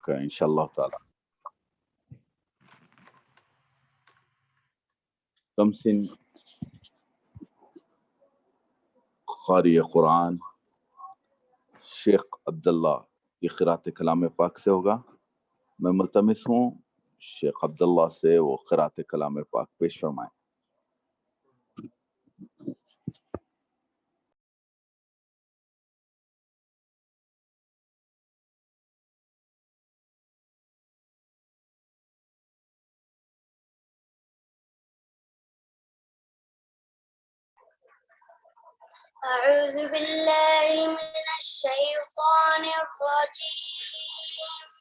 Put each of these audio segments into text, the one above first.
إن شاء الله تعالى. تمسن قاری قرآن شیخ عبداللہ کی قرأت کلام پاک سے ہوگا. میں ملتمس ہوں شیخ عبداللہ سے وہ قرأت کلام پاک پیش فرمائیں. أعوذ بالله من الشيطان الرجيم.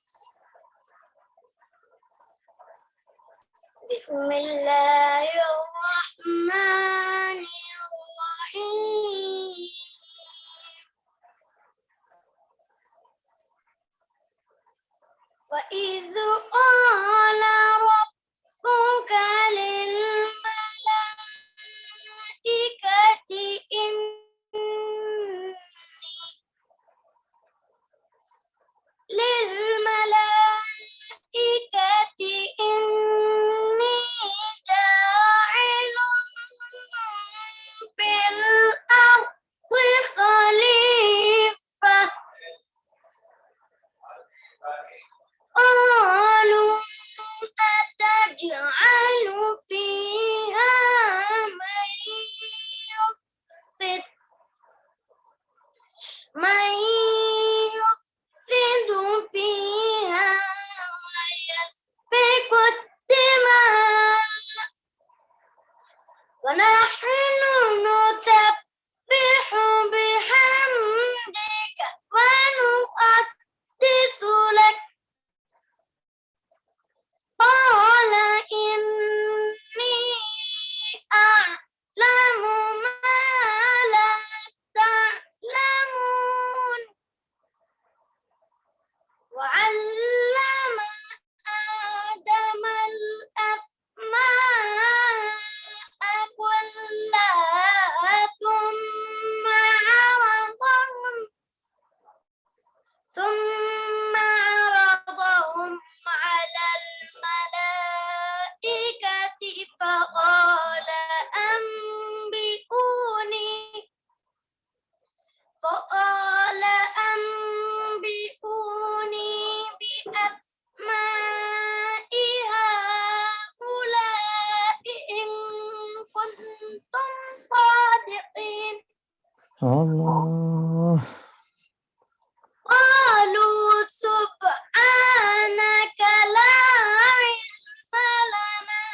بسم الله الرحمن الرحيم. وإذ قال ربك للملائكة إني جاعل في الأرض خليفة. قالوا أتجعل فيها من يفسد فيها ويسفك الدماء ونحن نسبح بحمدك ونقدس لك. قال إني أعلم ما لا تعلمون. وعلم آدم الأسماء كلها ثم عرضهم على الملائكة فقال أنبئوني بأسماء هؤلاء إن كنتم صادقين. الله. قالوا سبحانك لا علم لنا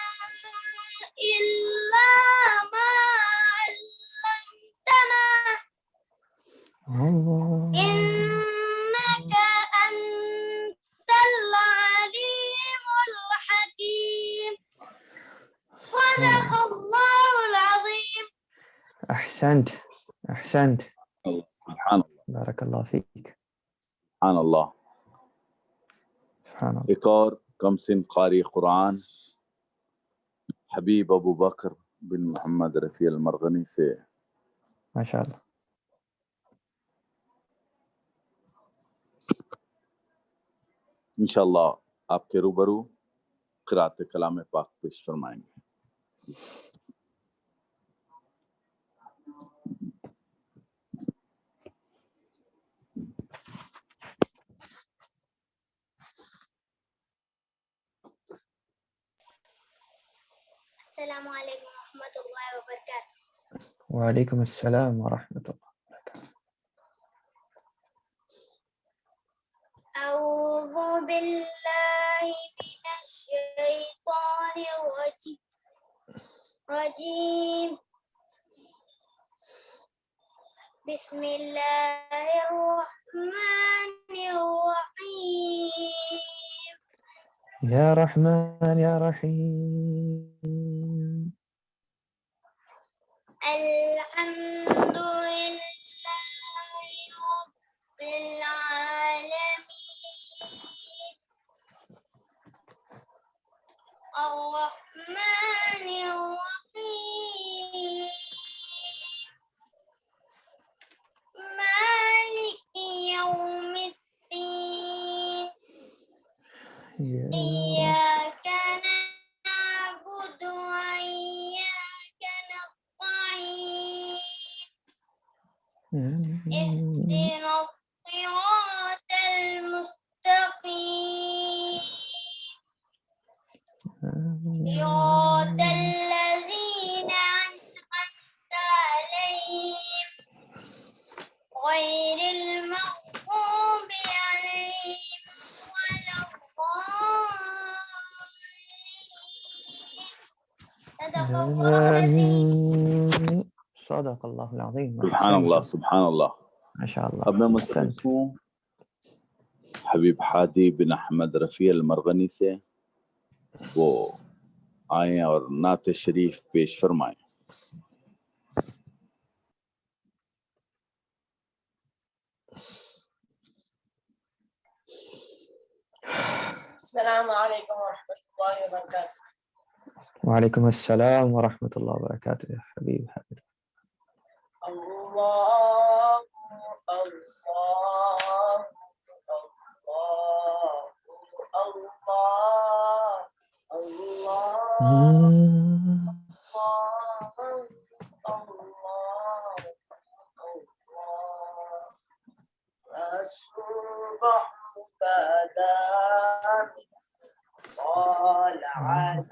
إلا ما علمتنا الله. إنك أنت العليم الحكيم. صدق الله العظيم. أحسنت أحسنت. سبحان اللہ. بارك الله فيك. سبحان اللہ. سبحان الله. ایک اور کم سن قاری قرآن حبیب ابو بکر بن محمد رفیع المرغنی سے. ما شاء الله. انشاءاللہ آپ کے روبرو قرأت کلام پاک پیش فرمائیں گے. السلام علیکم ورحمۃ اللہ وبرکاتہ. وعليكم السلام ورحمة الله وبركاته. أعوذ بالله من الشيطان الرجيم. بسم الله الرحمن الرحيم. يا رحمن يا رحيم. الحمد لله رب العالمين الرحمن الرحيم مالك يوم الدين إياك نعبد وإياك نستعين اهدنا الصراط المستقيم صراط الذين أنعمت عليهم غير المغضوب عليهم ولا الضالين. صدق الله العظيم. سبحان اللہ أحسنت. سبحان اللہ. ما شاء الله. اب میں ملتمس أحسنت. ہوں حبیب ہادی بن احمد رفیع المرغنی سے وہ آئیں اور نعت شریف پیش فرمائیں. السلام عليكم ورحمة الله وبركاته. وعليكم السلام ورحمة الله وبركاته يا حبيب حبيب. الله الله الله الله الصبح بدا طالعت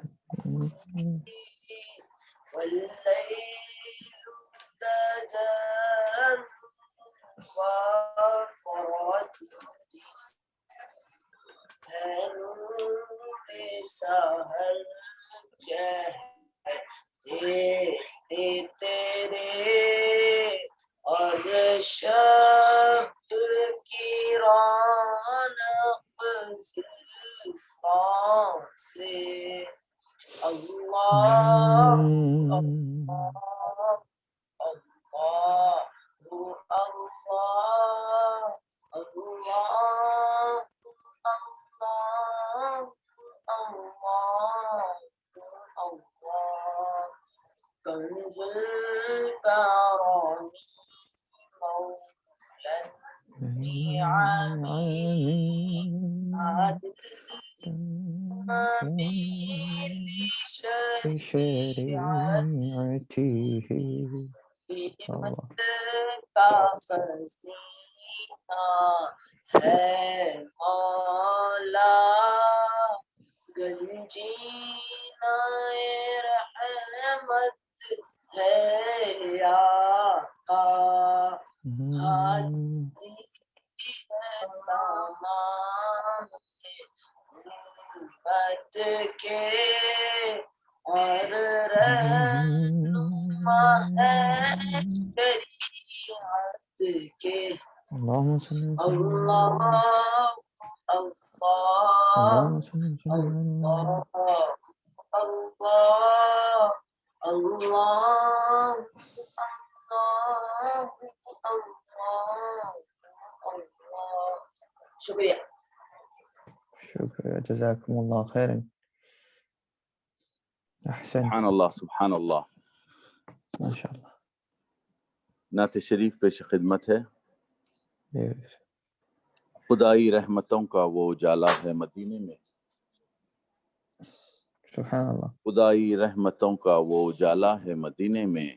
والليل دجى وفرد نور سحر چہرے تیرے اور شب کی رونق زلفوں سے اللہ کنز الکرم مولا النعم بشريعته الله. کا خزینہ ہے مولا گنجینہ رحمت ہے آقا ہادی ہے تمام امت کے اور رہنما ہے شریعت کے اللهم صل وسلم اللہ اللہ اللهم صل وسلم اللہ اللہ اللہ شکریہ. شكرا جزاكم الله خيرا. أحسنت. سبحان اللہ سبحان اللہ. ما شاء الله. نعت شریف پیش خدمت ہے. Yes. خدائی رحمتوں کا وہ اجالا ہے مدینے میں. سبحان اللہ. خدائی رحمتوں کا وہ اجالا ہے مدینے میں.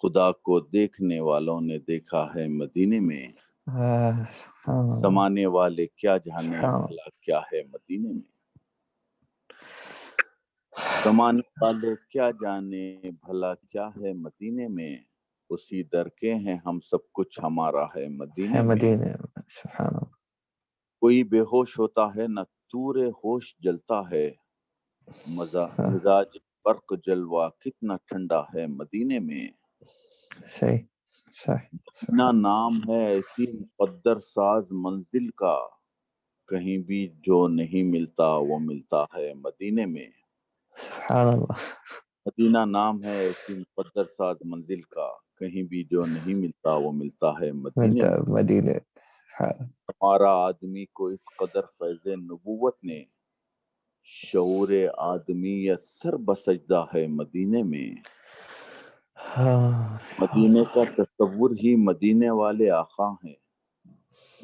خدا کو دیکھنے والوں نے دیکھا ہے مدینے میں. سبحان اللہ. زمانے والے کیا جانے سبحان اللہ. بھلا کیا ہے مدینے میں. زمانے والے کیا جانے بھلا کیا ہے مدینے میں. اسی در کے ہیں ہم سب کچھ ہمارا ہے مدینے میں. مدینہ. سبحان اللہ. کوئی بے ہوش ہوتا ہے نہ طور ہوش جلتا ہے. مزاج برق جلوہ کتنا ٹھنڈا ہے مدینے میں. صحیح صحیح. اتنا نام ہے ایسی مقدر ساز منزل کا. کہیں بھی جو نہیں ملتا وہ ملتا ہے مدینے میں. سبحان اللہ. مدینہ نام ہے ایسی مقدر ساز منزل کا. کہیں بھی جو نہیں ملتا وہ ملتا ہے مدینے میں. مدینہ. ہمارا آدمی کو اس قدر فیض نبوت نے. شعور آدمیت سر بسجدہ ہے مدینے میں. مدینے کا تصور ہی مدینے والے آقا ہیں.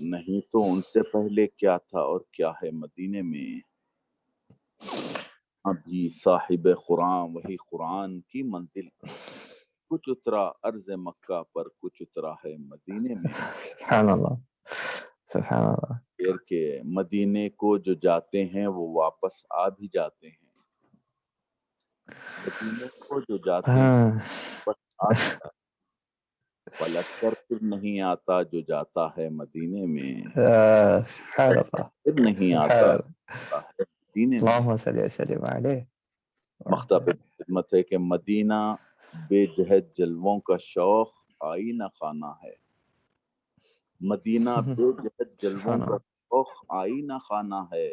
نہیں تو ان سے پہلے کیا تھا اور کیا ہے مدینے میں. ابھی صاحب قرآن وہی قرآن کی منزل پر، کچھ اترا عرض مکہ پر، کچھ اترا ہے مدینے میں. سبحان اللہ، سبحان اللہ. پھر کہ مدینے کو جو جاتے ہیں وہ واپس آ بھی جاتے ہیں، مدینے کو جو جاتے ہیں ہاں واپس آ بھی جاتے ہیں. پلٹ کر پھر نہیں آتا جو جاتا ہے مدینے میں، سبحان اللہ، پھر نہیں آتا سبحان جاتا ہے مدینے میں. اللہم صلی وسلم علیہ. مختب خدمت ہے کہ مدینہ بے جہد جلووں کا شوق آئینہ خانہ ہے. مدینہ بے جہد جلووں سبحان کا اللہ، شوق آئینہ خانہ ہے.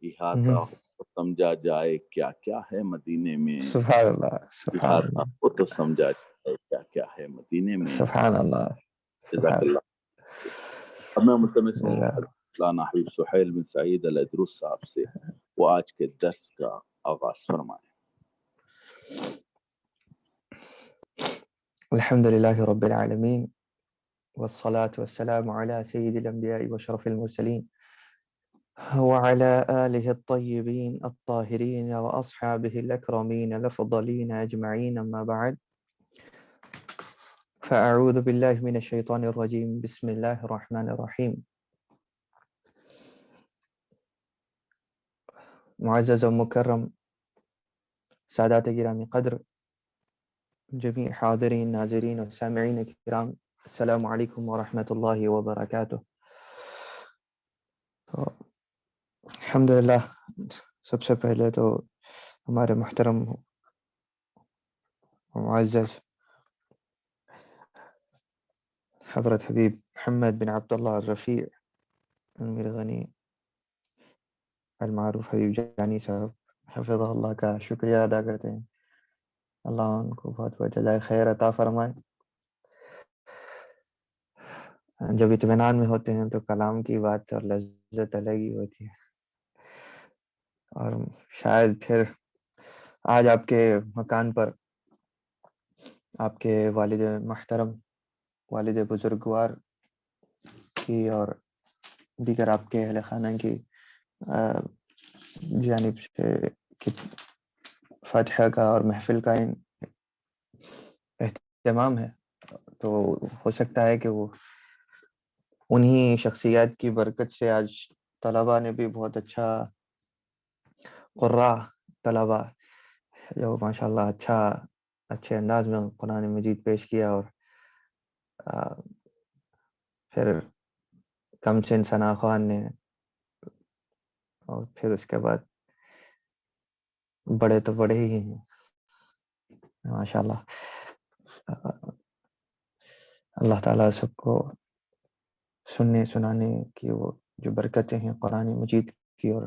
احاطہ ہو تو سمجھا جائے کیا کیا ہے مدینے میں، سبحان اللہ، سبحان احاطہ اللہ، ہو تو سمجھا جائے کیا کیا ہے مدینے میں. سبحان اللہ، جزاک سبحان اللہ. اب میں ملتمس ہوں اللہ. مولانا حبیب سہیل بن سعید الادروس صاحب سے وہ آج کے درس کا آغاز فرمائیں. الحمد لله رب العالمين والصلاة والسلام على سيد الأنبياء وشرف المرسلين وعلى آله الطيبين الطاهرين وأصحابه الأكرمين الأفضلين أجمعين، أما بعد، فأعوذ بالله من الشيطان الرجيم. بسم الله الرحمن الرحيم. معزز و مکرم سادات گرامی قدر، جميع حاضرین، ناظرین اور سامعین کرام، السلام علیکم ورحمۃ اللہ وبرکاتہ. الحمدللہ، سب سے پہلے تو ہمارے محترم معزز حضرت حبیب محمد بن عبداللہ الرفیع امیر غنی المعروف حبیب جانی صاحب حفظہ اللہ کا شکریہ ادا کرتے ہیں. اللہ ان کو بہت بہت جزائے خیر عطا فرمائے. جب اطمینان میں ہوتے ہیں تو کلام کی بات اور لذت الگ ہی ہوتی ہے. اور شاید پھر آج آپ کے مکان پر آپ کے والد محترم، والد بزرگوار کی اور دیگر آپ کے اہل خانہ کی جانب سے فتح کا اور محفل کا اہتمام ہے. تو ہو سکتا ہے کہ وہ انہی شخصیات کی برکت سے آج طلبہ نے بھی بہت اچھا، قراء طلبہ جو ماشاءاللہ اچھے انداز میں قرآن مجید پیش کیا، اور پھر کم سن ثنا خوان نے، اور پھر اس کے بعد بڑے تو بڑے ہی ہیں ماشاءاللہ. اللہ تعالیٰ سب کو سننے سنانے کی وہ جو برکتیں ہیں قرآن مجید کی اور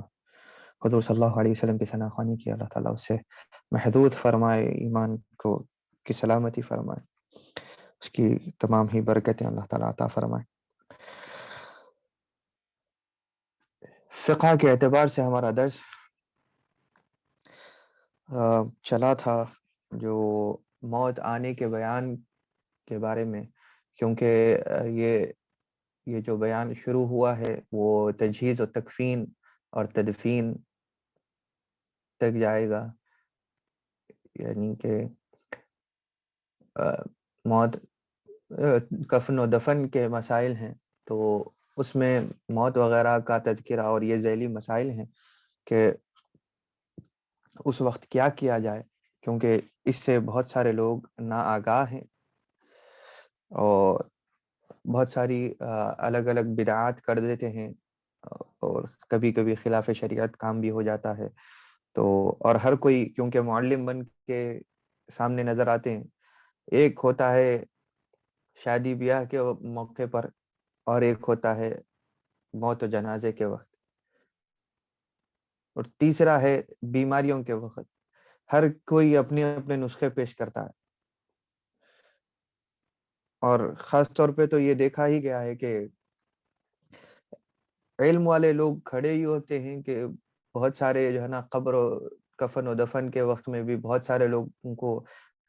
حضور صلی اللہ علیہ وسلم کی ثنا خوانی کی، اللہ تعالیٰ اس سے محدود فرمائے، ایمان کو کی سلامتی فرمائے، اس کی تمام ہی برکتیں اللہ تعالیٰ عطا فرمائے. فقہ کے اعتبار سے ہمارا درس چلا تھا جو موت آنے کے بیان کے بارے میں، کیونکہ یہ جو بیان شروع ہوا ہے وہ تجہیز و تکفین اور تدفین تک جائے گا. یعنی کہ موت، کفن و دفن کے مسائل ہیں، تو اس میں موت وغیرہ کا تذکرہ، اور یہ ذیلی مسائل ہیں کہ اس وقت کیا کیا جائے، کیونکہ اس سے بہت سارے لوگ ناآگاہ ہیں اور بہت ساری الگ الگ بدعات کر دیتے ہیں، اور کبھی کبھی خلاف شریعت کام بھی ہو جاتا ہے. تو اور ہر کوئی کیونکہ معلم بن کے سامنے نظر آتے ہیں، ایک ہوتا ہے شادی بیاہ کے موقع پر، اور ایک ہوتا ہے موت و جنازے کے وقت، اور تیسرا ہے بیماریوں کے وقت. ہر کوئی اپنے اپنے نسخے پیش کرتا ہے، اور خاص طور پہ تو یہ دیکھا ہی گیا ہے کہ علم والے لوگ کھڑے ہی ہوتے ہیں کہ بہت سارے جو ہے نا قبر و کفن و دفن کے وقت میں بھی بہت سارے لوگوں کو،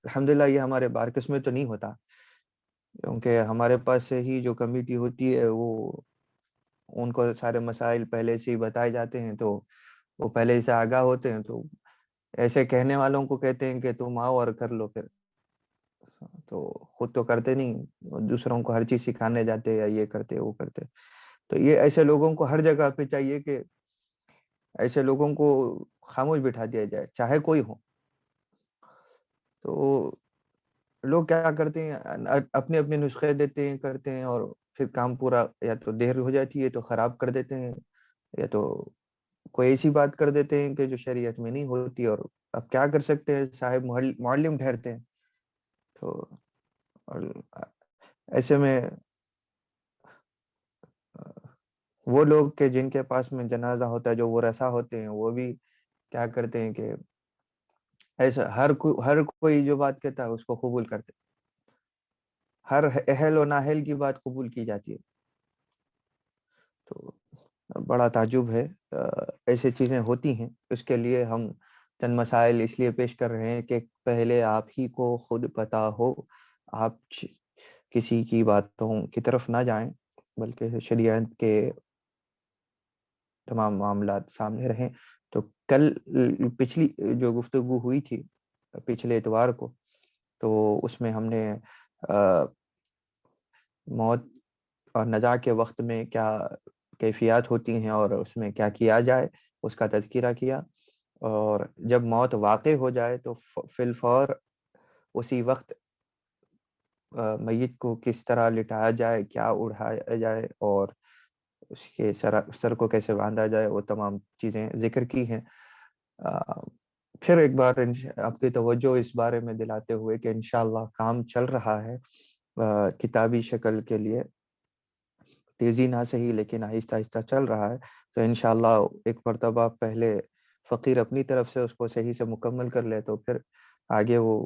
الحمدللہ یہ ہمارے بارکس میں تو نہیں ہوتا، کیونکہ ہمارے پاس سے ہی جو کمیٹی ہوتی ہے وہ ان کو سارے مسائل پہلے سے ہی بتائے جاتے ہیں، تو وہ پہلے ہی سے آگاہ ہوتے ہیں، تو ایسے کہنے والوں کو کہتے ہیں کہ تم آؤ اور کر لو پھر، تو خود تو کرتے نہیں، دوسروں کو ہر چیز سکھانے جاتے یا یہ کرتے وہ کرتے. تو یہ ایسے لوگوں کو ہر جگہ پہ چاہیے کہ ایسے لوگوں کو خاموش بٹھا دیا جائے، چاہے کوئی ہو. تو لوگ کیا کرتے ہیں، اپنے اپنے نسخے دیتے ہیں، کرتے ہیں، اور پھر کام پورا یا تو دیر ہو جاتی ہے تو خراب کر دیتے ہیں، یا تو کوئی ایسی بات کر دیتے ہیں کہ جو شریعت میں نہیں ہوتی. اور اب کیا کر سکتے ہیں، صاحب معلم ٹھہرتے ہیں. تو اور ایسے میں وہ لوگ کہ جن کے پاس میں جنازہ ہوتا ہے، جو وہ رسا ہوتے ہیں، وہ بھی کیا کرتے ہیں کہ ایسا ہر کوئی جو بات کہتا ہے اس کو قبول کرتے، ہر اہل و نااہل کی بات قبول کی جاتی ہے. تو بڑا تعجب ہے، ایسے چیزیں ہوتی ہیں. اس کے لیے ہم چند مسائل اس لیے پیش کر رہے ہیں کہ پہلے آپ ہی کو خود پتا ہو، آپ کسی کی باتوں کی طرف نہ جائیں، بلکہ شریعت کے تمام معاملات سامنے رہیں. تو کل پچھلی جو گفتگو ہوئی تھی پچھلے اتوار کو، تو اس میں ہم نے موت اور نزاع کے وقت میں کیا کیفیات ہوتی ہیں اور اس میں کیا کیا جائے اس کا تذکرہ کیا. اور جب موت واقع ہو جائے تو فی الفور اسی وقت میت کو کس طرح لٹایا جائے، کیا اڑایا جائے، اور اس کے سر کو کیسے باندھا جائے، وہ تمام چیزیں ذکر کی ہیں. پھر ایک بار آپ کی توجہ اس بارے میں دلاتے ہوئے کہ انشاءاللہ کام چل رہا ہے کتابی شکل کے لیے، تیزی نہ صحیح لیکن آہستہ آہستہ چل رہا ہے. تو انشاءاللہ ایک مرتبہ پہلے فقیر اپنی طرف سے اس کو صحیح سے مکمل کر لے تو پھر آگے وہ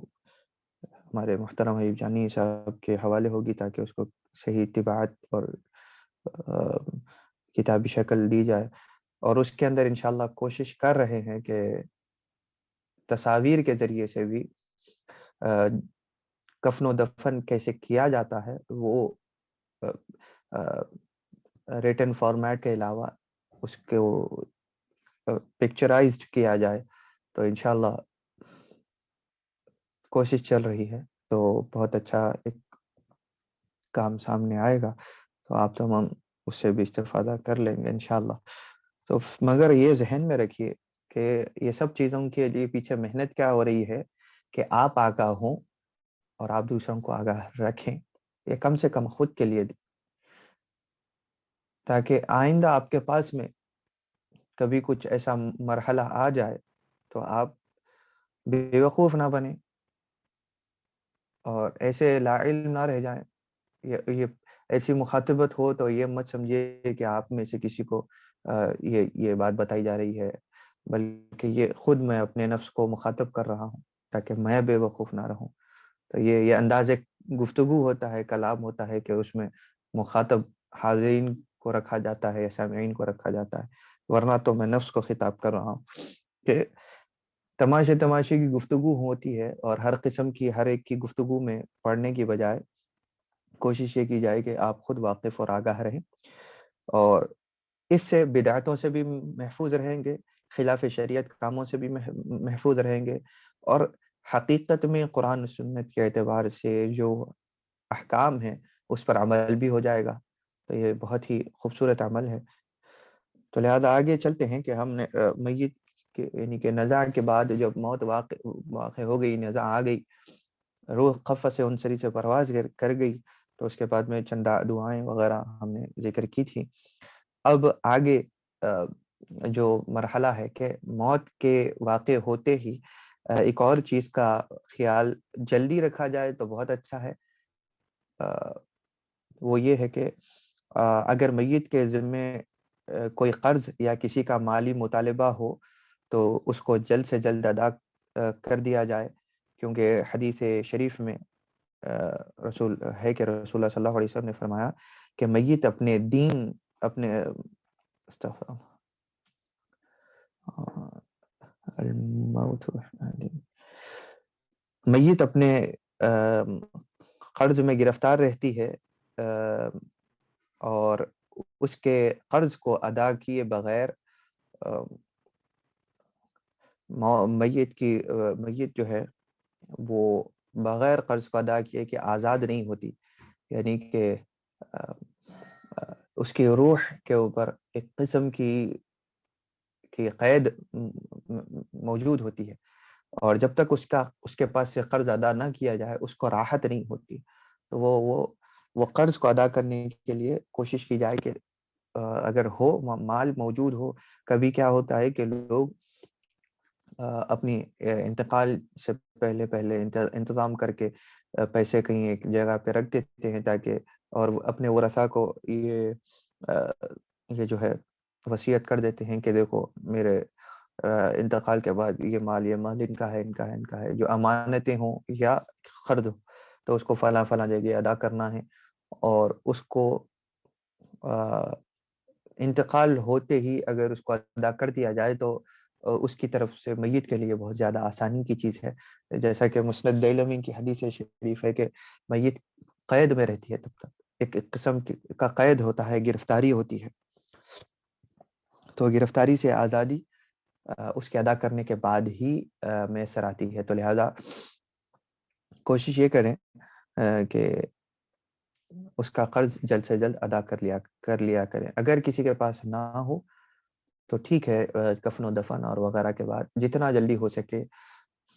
ہمارے محترم حبیب جانی صاحب کے حوالے ہوگی، تاکہ اس کو صحیح اتباعت اور کتابی شکل دی جائے. اور اس کے اندر انشاءاللہ کوشش کر رہے ہیں کہ تصاویر کے ذریعے سے بھی کفن و دفن کیسے کیا جاتا ہے وہ ریٹن فارمیٹ کے علاوہ اس کو پکچرائزڈ کیا جائے. تو انشاءاللہ کوشش چل رہی ہے، تو بہت اچھا ایک کام سامنے آئے گا، تو آپ تمام اس سے بھی استفادہ کر لیں گے انشاءاللہ. تو مگر یہ ذہن میں رکھیے کہ یہ سب چیزوں کے لیے پیچھے محنت کیا ہو رہی ہے کہ آپ آگاہ ہوں اور آپ دوسروں کو آگاہ رکھیں. یہ کم سے کم خود کے لیے تاکہ آئندہ آپ کے پاس میں کبھی کچھ ایسا مرحلہ آ جائے تو آپ بے وقوف نہ بنیں اور ایسے لا علم نہ رہ جائیں. یہ ایسی مخاطبت ہو تو یہ مت سمجھے کہ آپ میں سے کسی کو یہ بات بتائی جا رہی ہے، بلکہ یہ خود میں اپنے نفس کو مخاطب کر رہا ہوں تاکہ میں بے وقوف نہ رہوں. تو یہ انداز گفتگو ہوتا ہے، کلام ہوتا ہے کہ اس میں مخاطب حاضرین کو رکھا جاتا ہے یا سامعین کو رکھا جاتا ہے، ورنہ تو میں نفس کو خطاب کر رہا ہوں. کہ تماشے کی گفتگو ہوتی ہے اور ہر قسم کی ہر ایک کی گفتگو میں پڑھنے کی بجائے کوشش یہ کی جائے کہ آپ خود واقف اور آگاہ رہیں، اور اس سے بدعتوں سے بھی محفوظ رہیں گے، خلاف شریعت کاموں سے بھی محفوظ رہیں گے، اور حقیقت میں قرآن و سنت کے اعتبار سے جو احکام ہیں اس پر عمل بھی ہو جائے گا. تو یہ بہت ہی خوبصورت عمل ہے. تو لہذا آگے چلتے ہیں کہ ہم نے میت یعنی کہ نزاع کے بعد جب موت واقع ہو گئی، نزاع آ گئی، روح قفس انصری سے پرواز کر گئی، تو اس کے بعد میں چند دعائیں وغیرہ ہم نے ذکر کی تھی. اب آگے جو مرحلہ ہے کہ موت کے واقع ہوتے ہی ایک اور چیز کا خیال جلدی رکھا جائے تو بہت اچھا ہے. وہ یہ ہے کہ اگر میت کے ذمے کوئی قرض یا کسی کا مالی مطالبہ ہو تو اس کو جلد سے جلد ادا کر دیا جائے، کیونکہ حدیث شریف میں رسول ہے کہ رسول اللہ صلی اللہ علیہ وسلم نے فرمایا کہ میت اپنے دین اپنے میت اپنے قرض میں گرفتار رہتی ہے اور اس کے قرض کو ادا کیے بغیر میت جو ہے وہ بغیر قرض کو ادا کیے کہ آزاد نہیں ہوتی، یعنی کہ اس کی روح کے اوپر ایک قسم کی قید موجود ہوتی ہے، اور جب تک اس کے پاس سے قرض ادا نہ کیا جائے اس کو راحت نہیں ہوتی. تو وہ قرض کو ادا کرنے کے لیے کوشش کی جائے کہ اگر ہو مال موجود ہو. کبھی کیا ہوتا ہے کہ لوگ اپنی انتقال سے پہلے انتظام کر کے پیسے کہیں ایک جگہ پہ رکھ دیتے ہیں تاکہ، اور اپنے ورثاء کو یہ جو ہے وصیت کر دیتے ہیں کہ دیکھو میرے انتقال کے بعد یہ مال ان کا ہے، جو امانتیں ہوں یا قرض ہو تو اس کو فلاں جگہ ادا کرنا ہے. اور اس کو انتقال ہوتے ہی اگر اس کو ادا کر دیا جائے تو اس کی طرف سے میت کے لیے بہت زیادہ آسانی کی چیز ہے. جیسا کہ مسند دیلمی کی حدیث شریف ہے کہ میت قید میں رہتی ہے، تب تک ایک قسم کا قید ہوتا ہے، گرفتاری ہوتی ہے. تو گرفتاری سے آزادی اس کے ادا کرنے کے بعد ہی میسر آتی ہے. تو لہذا کوشش یہ کریں کہ اس کا قرض جلد سے جلد ادا کر لیا کریں. اگر کسی کے پاس نہ ہو تو ٹھیک ہے، کفن و دفن اور وغیرہ کے بعد جتنا جلدی ہو سکے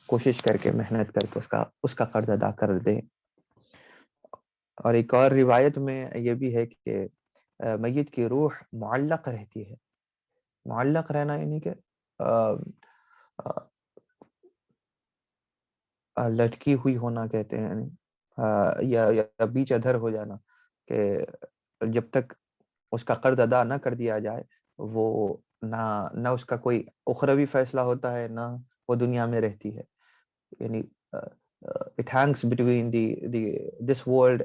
کوشش کر کے محنت کر کے اس کا قرض ادا کر دیں. اور ایک اور روایت میں یہ بھی ہے کہ میت کی روح معلق رہتی ہے. معلق رہنا یعنی کہ لٹکی ہوئی ہونا کہتے ہیں، یا بیچ ادھر ہو جانا، کہ جب تک اس کا قرض ادا نہ کر دیا جائے وہ نہ اس کا کوئی اخروی فیصلہ ہوتا ہے، نہ وہ دنیا میں رہتی ہے. یعنی it hangs between this world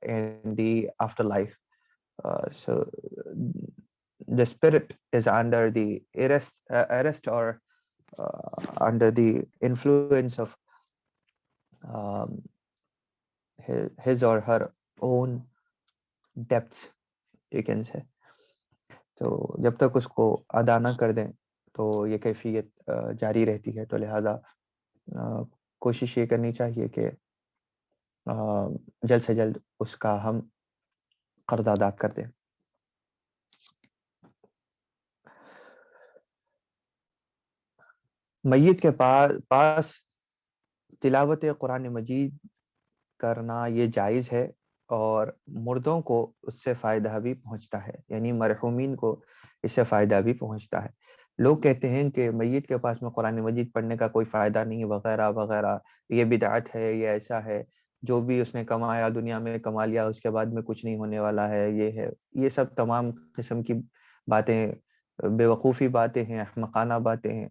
and the afterlife. So the spirit is under the arrest or under the influence of his or her own depths, you can say. تو جب تک اس کو ادا نہ کر دیں تو یہ کیفیت جاری رہتی ہے. تو لہذا کوشش یہ کرنی چاہیے کہ جلد سے جلد اس کا ہم قرض ادا کر دیں. میت کے پاس تلاوت قرآن مجید کرنا یہ جائز ہے، اور مردوں کو اس سے فائدہ بھی پہنچتا ہے، یعنی مرحومین کو اس سے فائدہ بھی پہنچتا ہے. لوگ کہتے ہیں کہ میت کے پاس میں قرآن مجید پڑھنے کا کوئی فائدہ نہیں وغیرہ وغیرہ، یہ بدعت ہے، یہ ایسا ہے، جو بھی اس نے کمایا دنیا میں کما لیا، اس کے بعد میں کچھ نہیں ہونے والا ہے، یہ ہے. یہ سب تمام قسم کی باتیں بے وقوفی باتیں ہیں، احمقانہ باتیں ہیں،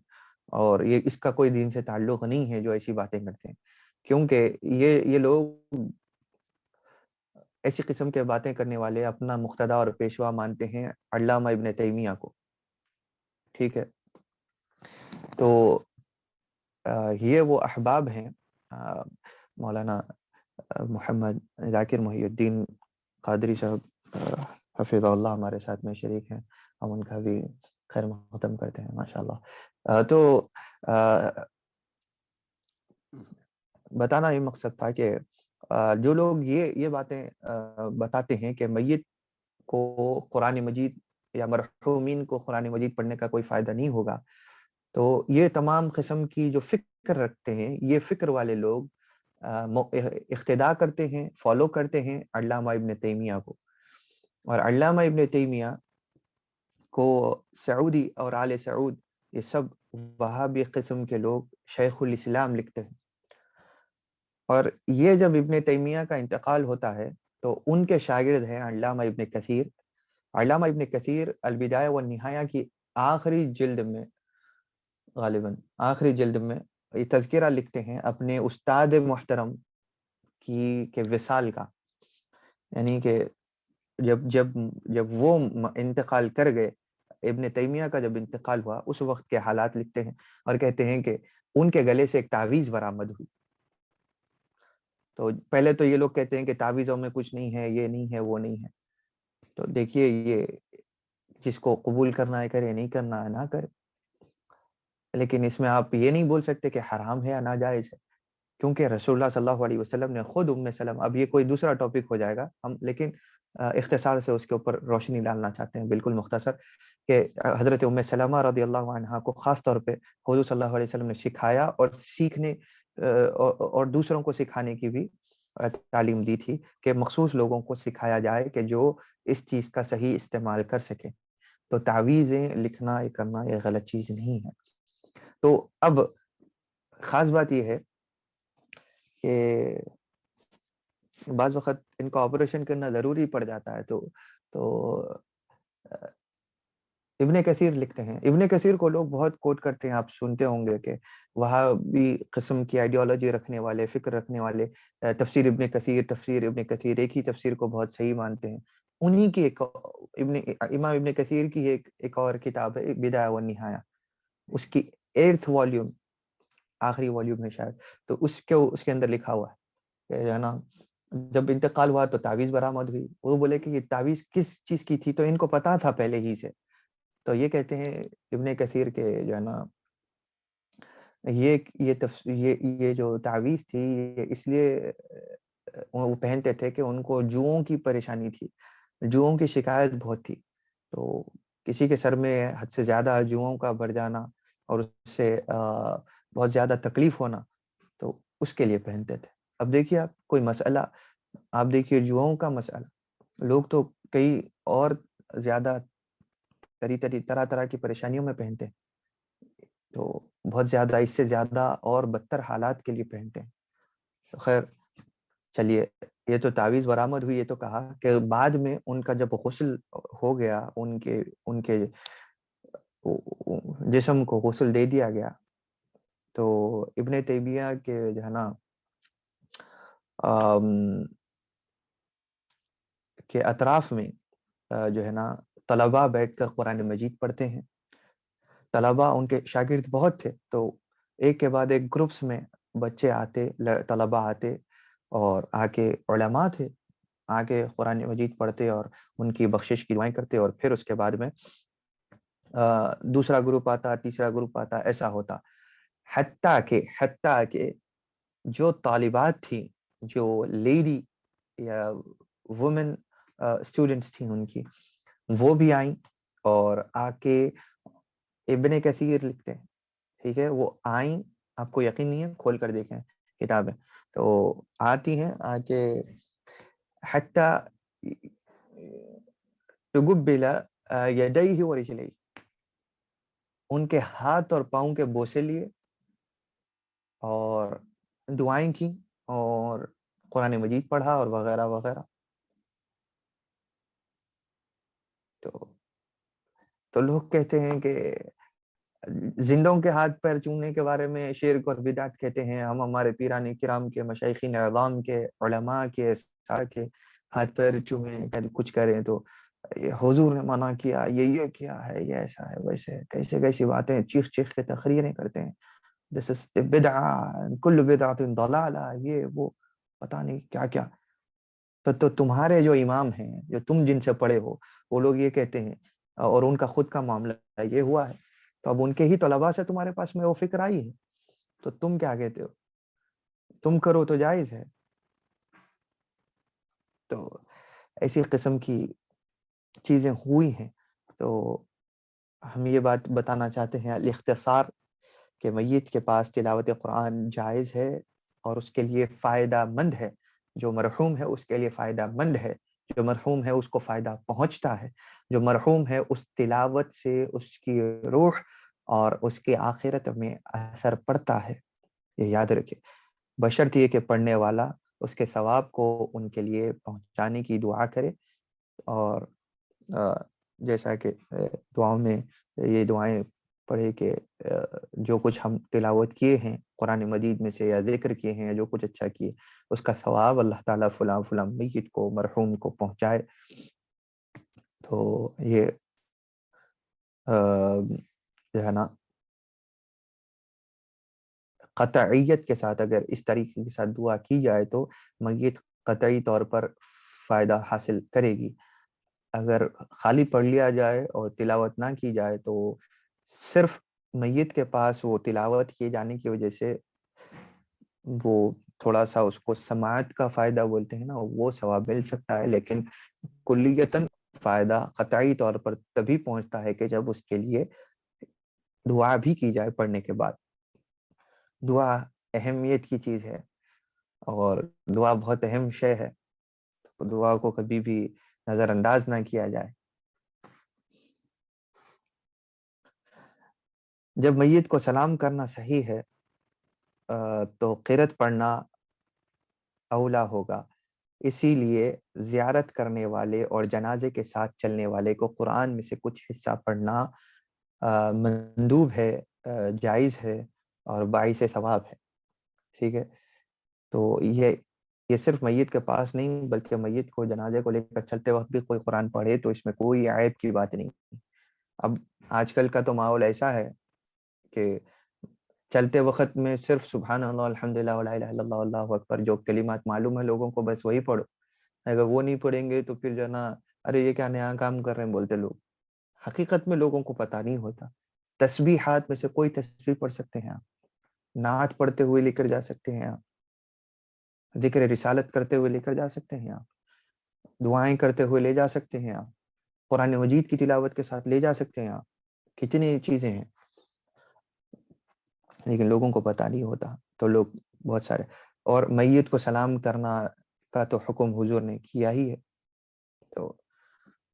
اور یہ اس کا کوئی دین سے تعلق نہیں ہے جو ایسی باتیں کرتے ہیں. کیونکہ یہ لوگ ایسی قسم کے باتیں کرنے والے اپنا مقتدا اور پیشوا مانتے ہیں علامہ ابن تیمیہ کو. ٹھیک ہے، تو یہ وہ احباب ہیں. مولانا محمد ذاکر محی الدین قادری صاحب حفظ اللہ ہمارے ساتھ میں شریک ہیں، ہم ان کا بھی خیر مقدم کرتے ہیں ماشاءاللہ. تو بتانا یہ مقصد تھا کہ جو لوگ یہ باتیں بتاتے ہیں کہ میت کو قرآن مجید یا مرحومین کو قرآن مجید پڑھنے کا کوئی فائدہ نہیں ہوگا، تو یہ تمام قسم کی جو فکر رکھتے ہیں، یہ فکر والے لوگ اقتداء کرتے ہیں، فالو کرتے ہیں علامہ ابن تیمیہ کو. اور علامہ ابن تیمیہ کو سعودی اور آل سعود یہ سب وہابی قسم کے لوگ شیخ الاسلام لکھتے ہیں. اور یہ جب ابن تیمیہ کا انتقال ہوتا ہے تو ان کے شاگرد ہیں علامہ ابن کثیر. علامہ ابن کثیر البدایہ والنہایہ کی آخری جلد میں، غالباً آخری جلد میں یہ تذکرہ لکھتے ہیں اپنے استاد محترم کے وصال کا. یعنی کہ جب وہ انتقال کر گئے، ابن تیمیہ کا جب انتقال ہوا، اس وقت کے حالات لکھتے ہیں اور کہتے ہیں کہ ان کے گلے سے ایک تعویذ برآمد ہوئی. تو پہلے تو یہ لوگ کہتے ہیں کہ تعویذوں میں کچھ نہیں ہے، یہ نہیں ہے، وہ نہیں ہے. تو دیکھیے یہ جس کو قبول کرنا ہے کرے، نہیں کرنا ہے نہ کرے، لیکن اس میں آپ یہ نہیں بول سکتے کہ حرام ہے یا ناجائز ہے، کیونکہ رسول اللہ صلی اللہ علیہ وسلم نے خود ام سلمہ، اب یہ کوئی دوسرا ٹاپک ہو جائے گا ہم، لیکن اختصار سے اس کے اوپر روشنی ڈالنا چاہتے ہیں بالکل مختصر، کہ حضرت ام سلمہ رضی اللہ عنہا کو خاص طور پہ حضور صلی اللہ علیہ وسلم نے سکھایا اور سیکھنے اور دوسروں کو سکھانے کی بھی تعلیم دی تھی کہ مخصوص لوگوں کو سکھایا جائے کہ جو اس چیز کا صحیح استعمال کر سکے. تو تعویذیں لکھنا یہ کرنا یہ غلط چیز نہیں ہے. تو اب خاص بات یہ ہے کہ بعض وقت ان کا آپریشن کرنا ضروری پڑ جاتا ہے. تو ابن کثیر لکھتے ہیں، ابن کثیر کو لوگ بہت کوٹ کرتے ہیں، آپ سنتے ہوں گے کہ وہاں بھی قسم کی آئیڈیالوجی رکھنے والے، فکر رکھنے والے تفسیر ابن کثیر ایک ہی تفسیر کو بہت صحیح مانتے ہیں. انہی کی ایک امام ابن کثیر کی ایک اور کتاب ہے بدایہ و نہایہ، اس کی 8th والیوم، آخری والیوم ہے شاید، تو اس کے اندر لکھا ہوا ہے کہ ہے نا جب انتقال ہوا تو تعویذ برآمد ہوئی. وہ بولے کہ یہ تعویذ کس چیز کی تھی، تو ان کو پتا تھا پہلے ہی سے. تو یہ کہتے ہیں ابن کثیر کے جو ہے نا یہ جو تعویذ تھی یہ اس لیے وہ پہنتے تھے کہ ان کو جوؤں کی پریشانی تھی، جوؤں کی شکایت بہت تھی. تو کسی کے سر میں حد سے زیادہ جوؤں کا بڑھ جانا اور اس سے بہت زیادہ تکلیف ہونا، تو اس کے لیے پہنتے تھے. اب دیکھیے آپ کوئی مسئلہ، آپ دیکھیے جوؤں کا مسئلہ، لوگ تو کئی اور زیادہ طرح طرح کی پریشانیوں میں پہنتے ہیں، تو بہت زیادہ اس سے زیادہ اور بدتر حالات کے لیے پہنتے ہیں. تو خیر چلیے، یہ تو تعویذ برآمد ہوئی. یہ تو کہا کہ بعد میں ان کا جب غسل ہو گیا، ان کے جسم کو غسل دے دیا گیا، تو ابن تیمیہ کے جو ہے نا کے اطراف میں جو ہے نا طلباء بیٹھ کر قرآن مجید پڑھتے ہیں. طلباء ان کے شاگرد بہت تھے، تو ایک کے بعد ایک گروپس میں بچے آتے، طلباء آتے اور آ کے علماء تھے، آ کے قرآن مجید پڑھتے اور ان کی بخشش کی دعائیں کرتے، اور پھر اس کے بعد میں دوسرا گروپ آتا، تیسرا گروپ آتا، ایسا ہوتا. حتیٰ کہ جو طالبات تھیں، جو لیڈی یا وومن اسٹوڈنٹس تھیں ان کی، وہ بھی آئیں اور آ کے ابن کثیر لکھتے ہیں، ٹھیک ہے، وہ آئیں، آپ کو یقین نہیں ہے کھول کر دیکھیں کتابیں، تو آتی ہیں آ کے حتیٰ تقبل یدیہ ورجلیہ، ان کے ہاتھ اور پاؤں کے بوسے لیے اور دعائیں کی اور قرآن مجید پڑھا اور وغیرہ وغیرہ. تو لوگ کہتے ہیں کہ زندوں کے ہاتھ پیر چومنے کے بارے میں شرک اور بدعت کہتے ہیں. ہم ہمارے پیران کرام کے، مشائخین اعظام کے، علماء کے ہاتھ پیر چومیں، کچھ کریں، تو حضور نے منع کیا، یہ کیا ہے، یہ ایسا ہے، ویسے کیسی باتیں چیخ کے تقریریں کرتے ہیں. This is بدعہ، کل بدعۃ ضلالہ، یہ وہ پتہ نہیں کیا کیا. تو تمہارے جو امام ہیں، جو تم جن سے پڑھے ہو، وہ لوگ یہ کہتے ہیں اور ان کا خود کا معاملہ یہ ہوا ہے، تو اب ان کے ہی طلباء سے تمہارے پاس میں وہ فکر آئی ہے، تو تم کیا کہتے ہو؟ تم کرو تو جائز ہے. تو ایسی قسم کی چیزیں ہوئی ہیں. تو ہم یہ بات بتانا چاہتے ہیں الاختصار کہ میت کے پاس تلاوت قرآن جائز ہے اور اس کے لیے فائدہ مند ہے. جو مرحوم ہے اس کے لیے فائدہ مند ہے، جو مرحوم ہے اس کو فائدہ پہنچتا ہے، جو مرحوم ہے اس تلاوت سے اس کی روح اور اس کی آخرت میں اثر پڑتا ہے. یہ یاد رکھے، بشرط یہ کہ پڑھنے والا اس کے ثواب کو ان کے لیے پہنچانے کی دعا کرے. اور جیسا کہ دعاؤں میں یہ دعائیں پڑھے کہ جو کچھ ہم تلاوت کیے ہیں قرآن مجید میں سے یا ذکر کیے ہیں، جو کچھ اچھا کیے، اس کا ثواب اللہ تعالیٰ فلاں فلاں میت کو، مرحوم کو پہنچائے. تو یہ جو ہے نا قطعیت کے ساتھ اگر اس طریقے کے ساتھ دعا کی جائے تو میت قطعی طور پر فائدہ حاصل کرے گی. اگر خالی پڑھ لیا جائے اور تلاوت نہ کی جائے تو صرف میت کے پاس وہ تلاوت کیے جانے کی وجہ سے وہ تھوڑا سا اس کو سماعت کا فائدہ بولتے ہیں نا، وہ ثواب مل سکتا ہے، لیکن کلیتاً فائدہ قطعی طور پر تبھی پہنچتا ہے کہ جب اس کے لیے دعا بھی کی جائے پڑھنے کے بعد۔ دعا اہمیت کی چیز ہے اور دعا بہت اہم شے ہے، دعا کو کبھی بھی نظر انداز نہ کیا جائے۔ جب میت کو سلام کرنا صحیح ہے تو قرأت پڑھنا اولا ہوگا، اسی لیے زیارت کرنے والے اور جنازے کے ساتھ چلنے والے کو قرآن میں سے کچھ حصہ پڑھنا مندوب ہے، جائز ہے اور باعث ثواب ہے۔ ٹھیک ہے، تو یہ صرف میت کے پاس نہیں بلکہ میت کو جنازے کو لے کر چلتے وقت بھی کوئی قرآن پڑھے تو اس میں کوئی عیب کی بات نہیں۔ اب آج کل کا تو ماحول ایسا ہے کہ چلتے وقت میں صرف سبحان اللہ الحمدللہ ولا الہ الا اللہ اللہ اکبر جو کلمات معلوم ہے لوگوں کو بس وہی پڑھو، اگر وہ نہیں پڑھیں گے تو پھر جو نا ارے یہ کیا نیا کام کر رہے ہیں بولتے لوگ۔ حقیقت میں لوگوں کو پتہ نہیں ہوتا۔ تسبیحات میں سے کوئی تسبیح پڑھ سکتے ہیں آپ، نعت پڑھتے ہوئے لے کر جا سکتے ہیں آپ، ذکر رسالت کرتے ہوئے لے کر جا سکتے ہیں آپ، دعائیں کرتے ہوئے لے جا سکتے ہیں آپ، قرآن مجید کی تلاوت کے ساتھ لے جا سکتے ہیں آپ، کتنی چیزیں ہیں لیکن لوگوں کو پتہ نہیں ہوتا تو لوگ بہت سارے۔ اور میت کو سلام کرنا کا تو حکم حضور نے کیا ہی ہے،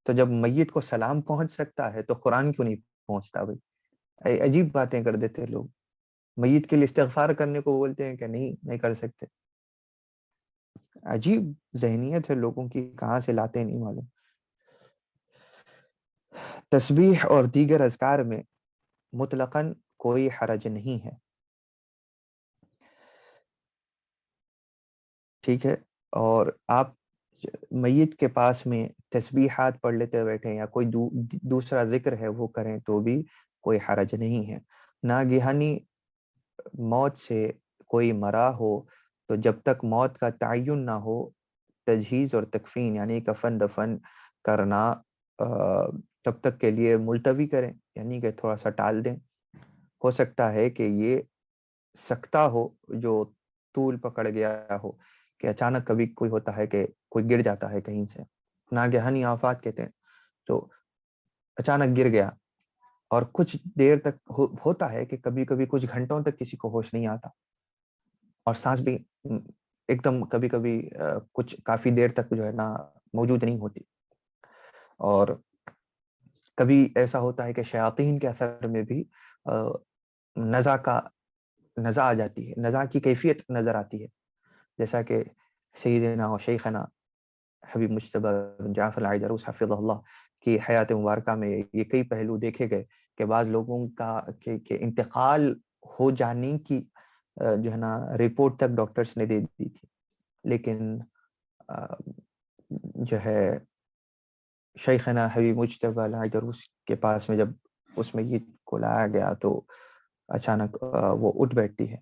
تو جب میت کو سلام پہنچ سکتا ہے تو قرآن کیوں نہیں پہنچتا بھائی؟ عجیب باتیں کر دیتے لوگ، میت کے لیے استغفار کرنے کو بولتے ہیں کہ نہیں کر سکتے۔ عجیب ذہنیت ہے لوگوں کی، کہاں سے لاتے ہیں نہیں معلوم۔ تسبیح اور دیگر اذکار میں مطلقاً کوئی حرج نہیں ہے، ٹھیک ہے، اور آپ میت کے پاس میں تسبیحات پڑھ لیتے بیٹھے یا کوئی دوسرا ذکر ہے وہ کریں تو بھی کوئی حرج نہیں ہے۔ ناگہانی موت سے کوئی مرا ہو تو جب تک موت کا تعین نہ ہو تجہیز اور تکفین یعنی کفن دفن کرنا تب تک کے لیے ملتوی کریں، یعنی کہ تھوڑا سا ٹال دیں۔ ہو سکتا ہے کہ یہ سکتہ ہو جو طول پکڑ گیا ہو، کہ اچانک کبھی کوئی ہوتا ہے کہ کوئی گر جاتا ہے کہیں سے، ناگہانی آفات کہتے ہیں، تو اچانک گر گیا اور کچھ دیر تک ہوتا ہے کہ کبھی کبھی کچھ گھنٹوں تک کسی کو ہوش نہیں آتا اور سانس بھی ایک دم کبھی کبھی کچھ کافی دیر تک جو ہے نا موجود نہیں ہوتی، اور کبھی ایسا ہوتا ہے کہ شیاطین کے اثر میں بھی نزع آ جاتی ہے، نزع کی کیفیت نظر آتی ہے، جیسا کہ سیدنا و شیخنا حبیب مجتبی بن جعفر العیدروس حفظہ اللہ کی حیات مبارکہ میں یہ کئی پہلو دیکھے گئے کہ بعض لوگوں کا کہ انتقال ہو جانے کی جو ہے نا رپورٹ تک ڈاکٹرز نے دے دی تھی، لیکن جو ہے شیخنا حبیب مجتبی العیدروس کے پاس میں جب اس میں یہ کو لایا گیا تو اچانک وہ اٹھ بیٹھتی ہے۔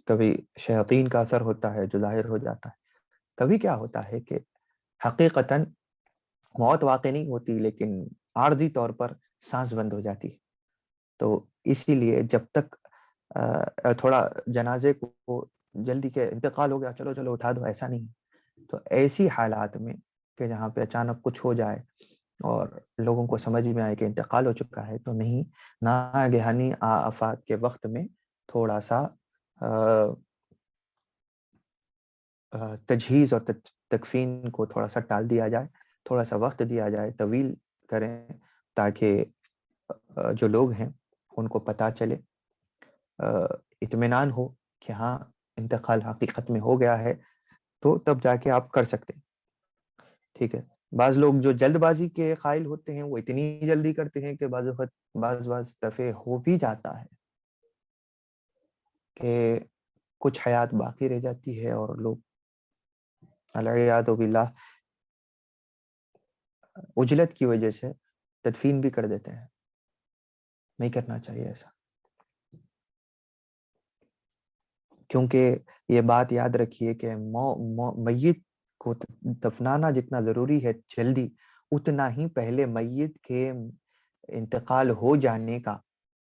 کبھی شیاطین کا اثر ہوتا ہے جو ظاہر ہو جاتا ہے، کبھی کیا ہوتا ہے کہ حقیقتاً موت واقع نہیں ہوتی لیکن عارضی طور پر سانس بند ہو جاتی ہے، تو اسی لیے جب تک تھوڑا جنازے کو جلدی کے انتقال ہو گیا چلو اٹھا دو، ایسا نہیں، تو ایسی حالات میں کہ جہاں پہ اچانک کچھ ہو جائے اور لوگوں کو سمجھ میں آئے کہ انتقال ہو چکا ہے تو نہیں، ناگہانی آفات کے وقت میں تھوڑا سا تجہیز اور تکفین کو تھوڑا سا ٹال دیا جائے، تھوڑا سا وقت دیا جائے، طویل کریں تاکہ جو لوگ ہیں ان کو پتہ چلے، اطمینان ہو کہ ہاں انتقال حقیقت میں ہو گیا ہے، تو تب جا کے آپ کر سکتے ہیں، ٹھیک ہے۔ بعض لوگ جو جلد بازی کے قائل ہوتے ہیں وہ اتنی جلدی کرتے ہیں کہ بعض دفعے ہو بھی جاتا ہے کہ کچھ حیات باقی رہ جاتی ہے اور لوگ العیاذ باللہ عجلت کی وجہ سے تدفین بھی کر دیتے ہیں، نہیں کرنا چاہیے ایسا، کیونکہ یہ بات یاد رکھیے کہ میت کو دفنانا جتنا ضروری ہے جلدی، اتنا ہی پہلے میت کے انتقال ہو جانے کا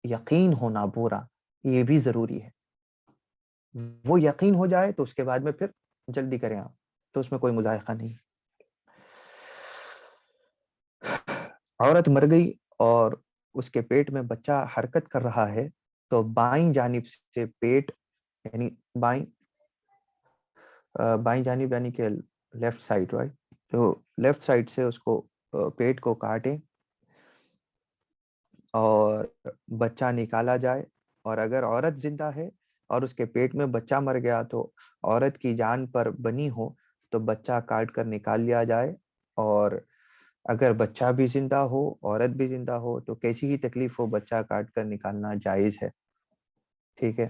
یقین ہونا پورا، یہ بھی ضروری ہے. وہ یقین ہو جائے تو اس کے بعد میں پھر جلدی کریں آپ، تو اس میں کوئی مذائقہ نہیں. عورت مر گئی اور اس کے پیٹ میں بچہ حرکت کر رہا ہے، تو بائیں جانب سے پیٹ یعنی بائیں جانب یعنی کہ لیفٹ سائڈ، رائٹ، تو لیفٹ سائڈ سے اس کو پیٹ کو کاٹیں اور بچہ نکالا جائے. اور اگر عورت زندہ ہے اور اس کے پیٹ میں بچہ مر گیا تو عورت کی جان پر بنی ہو تو بچہ کاٹ کر نکال لیا جائے. اور اگر بچہ بھی زندہ ہو عورت بھی زندہ ہو تو کیسی ہی تکلیف ہو بچہ کاٹ کر نکالنا جائز ہے. ٹھیک ہے،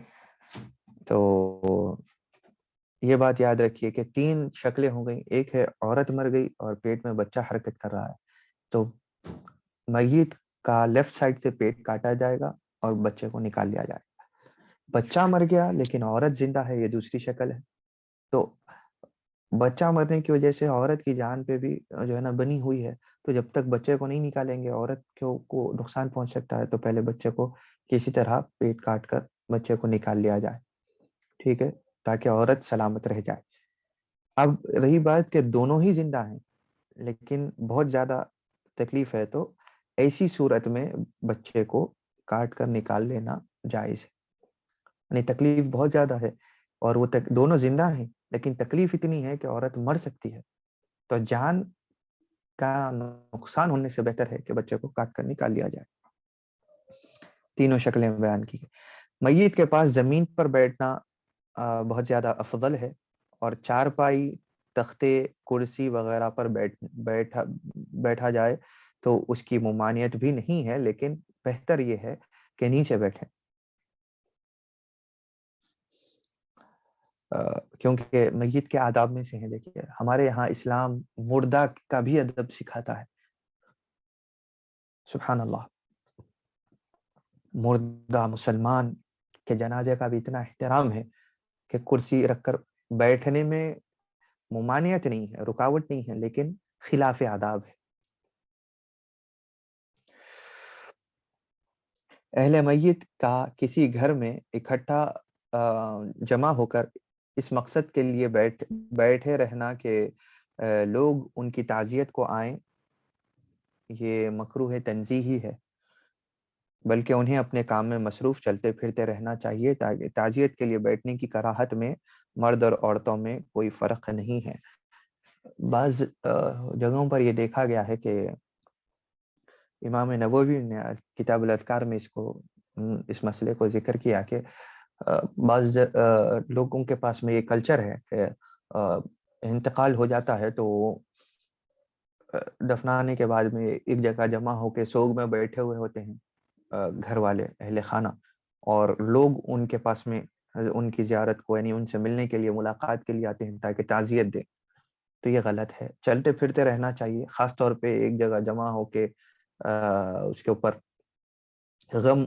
تو یہ بات یاد رکھیے کہ 3 شکلیں ہو گئیں. ایک ہے عورت مر گئی اور پیٹ میں بچہ حرکت کر رہا ہے، تو میت کا لیفٹ سائڈ سے پیٹ کاٹا جائے گا اور بچے کو نکال لیا جائے گا. بچہ مر گیا لیکن عورت زندہ ہے، یہ دوسری شکل ہے. تو بچہ مرنے کی وجہ سے عورت کی جان پہ بھی جو ہے نا بنی ہوئی ہے، تو جب تک بچے کو نہیں نکالیں گے عورت کو نقصان پہنچ سکتا ہے. تو پہلے بچے کو کسی طرح پیٹ کاٹ کر بچے کو نکال لیا جائے، ٹھیک ہے، تاکہ عورت سلامت رہ جائے. اب رہی بات کہ دونوں ہی زندہ ہیں لیکن بہت زیادہ تکلیف ہے، تو ایسی صورت میں بچے کو کاٹ کر نکال لینا جائز ہے. یعنی تکلیف بہت زیادہ ہے اور وہ دونوں زندہ ہیں لیکن تکلیف اتنی ہے کہ عورت مر سکتی ہے، تو جان کا نقصان ہونے سے بہتر ہے کہ بچے کو کاٹ کر نکال لیا جائے. تینوں شکلیں بیان کی. میت کے پاس زمین پر بیٹھنا بہت زیادہ افضل ہے، اور چارپائی، تختے، کرسی وغیرہ پر بیٹھا جائے تو اس کی ممانعت بھی نہیں ہے، لیکن بہتر یہ ہے کہ نیچے بیٹھیں، کیونکہ میت کے آداب میں سے ہیں. دیکھیے ہمارے یہاں اسلام مردہ کا بھی ادب سکھاتا ہے. سبحان اللہ، مردہ مسلمان کے جنازے کا بھی اتنا احترام ہے کہ کرسی رکھ کر بیٹھنے میں ممانعت نہیں ہے، رکاوٹ نہیں ہے، لیکن خلاف آداب ہے. اہل میت کا کسی گھر میں اکٹھا جمع ہو کر اس مقصد کے لیے بیٹھے رہنا کہ لوگ ان کی تعزیت کو آئیں، یہ مکروہ تنزیہی ہے، بلکہ انہیں اپنے کام میں مصروف چلتے پھرتے رہنا چاہیے. تاکہ تعزیت کے لیے بیٹھنے کی کراہت میں مرد اور عورتوں میں کوئی فرق نہیں ہے. بعض جگہوں پر یہ دیکھا گیا ہے کہ امام نووی نے کتاب الاذکار میں اس مسئلے کو ذکر کیا کہ بعض لوگوں کے پاس میں یہ کلچر ہے کہ انتقال ہو جاتا ہے تو دفنانے کے بعد میں ایک جگہ جمع ہو کے سوگ میں بیٹھے ہوئے ہوتے ہیں گھر والے، اہل خانہ، اور لوگ ان کے پاس میں ان کی زیارت کو یعنی ان سے ملنے کے لیے، ملاقات کے لیے آتے ہیں تاکہ تعزیت دیں. تو یہ غلط ہے. چلتے پھرتے رہنا چاہیے، خاص طور پہ ایک جگہ جمع ہو کے اس کے اوپر غم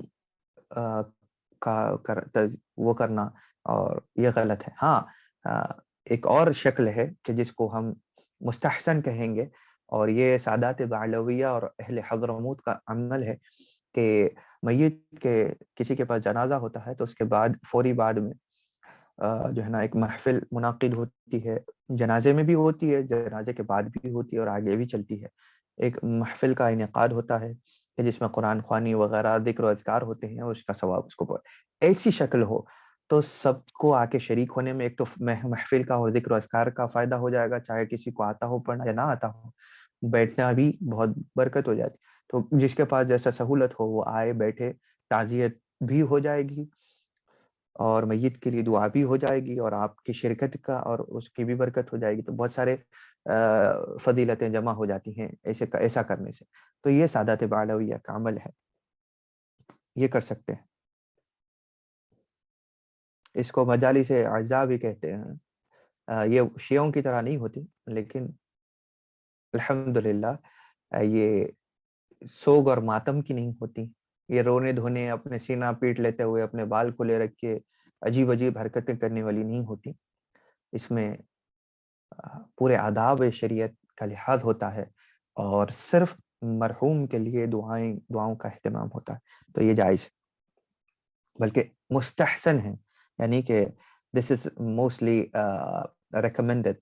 وہ کرنا، اور یہ غلط ہے. ہاں ایک اور شکل ہے کہ جس کو ہم مستحسن کہیں گے، اور یہ سادات بعلویہ اور اہل حضرموت کا عمل ہے کہ میت کے کسی کے پاس جنازہ ہوتا ہے تو اس کے بعد فوری بعد میں جو ہے نا ایک محفل منعقد ہوتی ہے. جنازے میں بھی ہوتی ہے، جنازے کے بعد بھی ہوتی ہے اور آگے بھی چلتی ہے. ایک محفل کا انعقاد ہوتا ہے کہ جس میں قرآن خوانی وغیرہ ذکر و اذکار ہوتے ہیں، اس کا ثواب اس کو ایسی شکل ہو تو سب کو آ کے شریک ہونے میں ایک تو محفل کا اور ذکر و اذکار کا فائدہ ہو جائے گا، چاہے کسی کو آتا ہو پڑھنا یا نہ آتا ہو، بیٹھنا بھی بہت برکت ہو جاتی. تو جس کے پاس جیسا سہولت ہو وہ آئے، بیٹھے، تعزیت بھی ہو جائے گی اور میت کے لیے دعا بھی ہو جائے گی اور آپ کی شرکت کا اور اس کی بھی برکت ہو جائے گی. تو بہت سارے فضیلتیں جمع ہو جاتی ہیں ایسا کرنے سے. تو یہ سادات بعلویہ کا عمل ہے، یہ کر سکتے ہیں. اس کو مجالس اعزاء بھی کہتے ہیں. یہ شیعوں کی طرح نہیں ہوتی، لیکن الحمدللہ یہ سوگ اور ماتم کی نہیں ہوتی. یہ رونے دھونے، اپنے سینہ پیٹ لیتے ہوئے، اپنے بال کو لے رکھ کے عجیب عجیب حرکتیں کرنے والی نہیں ہوتی. اس میں پورے آداب شریعت کا لحاظ ہوتا ہے اور صرف مرحوم کے لیے دعاؤں کا اہتمام ہوتا ہے تو یہ جائز بلکہ مستحسن ہے، یعنی کہ دس از موسٹلی ریکمینڈڈ۔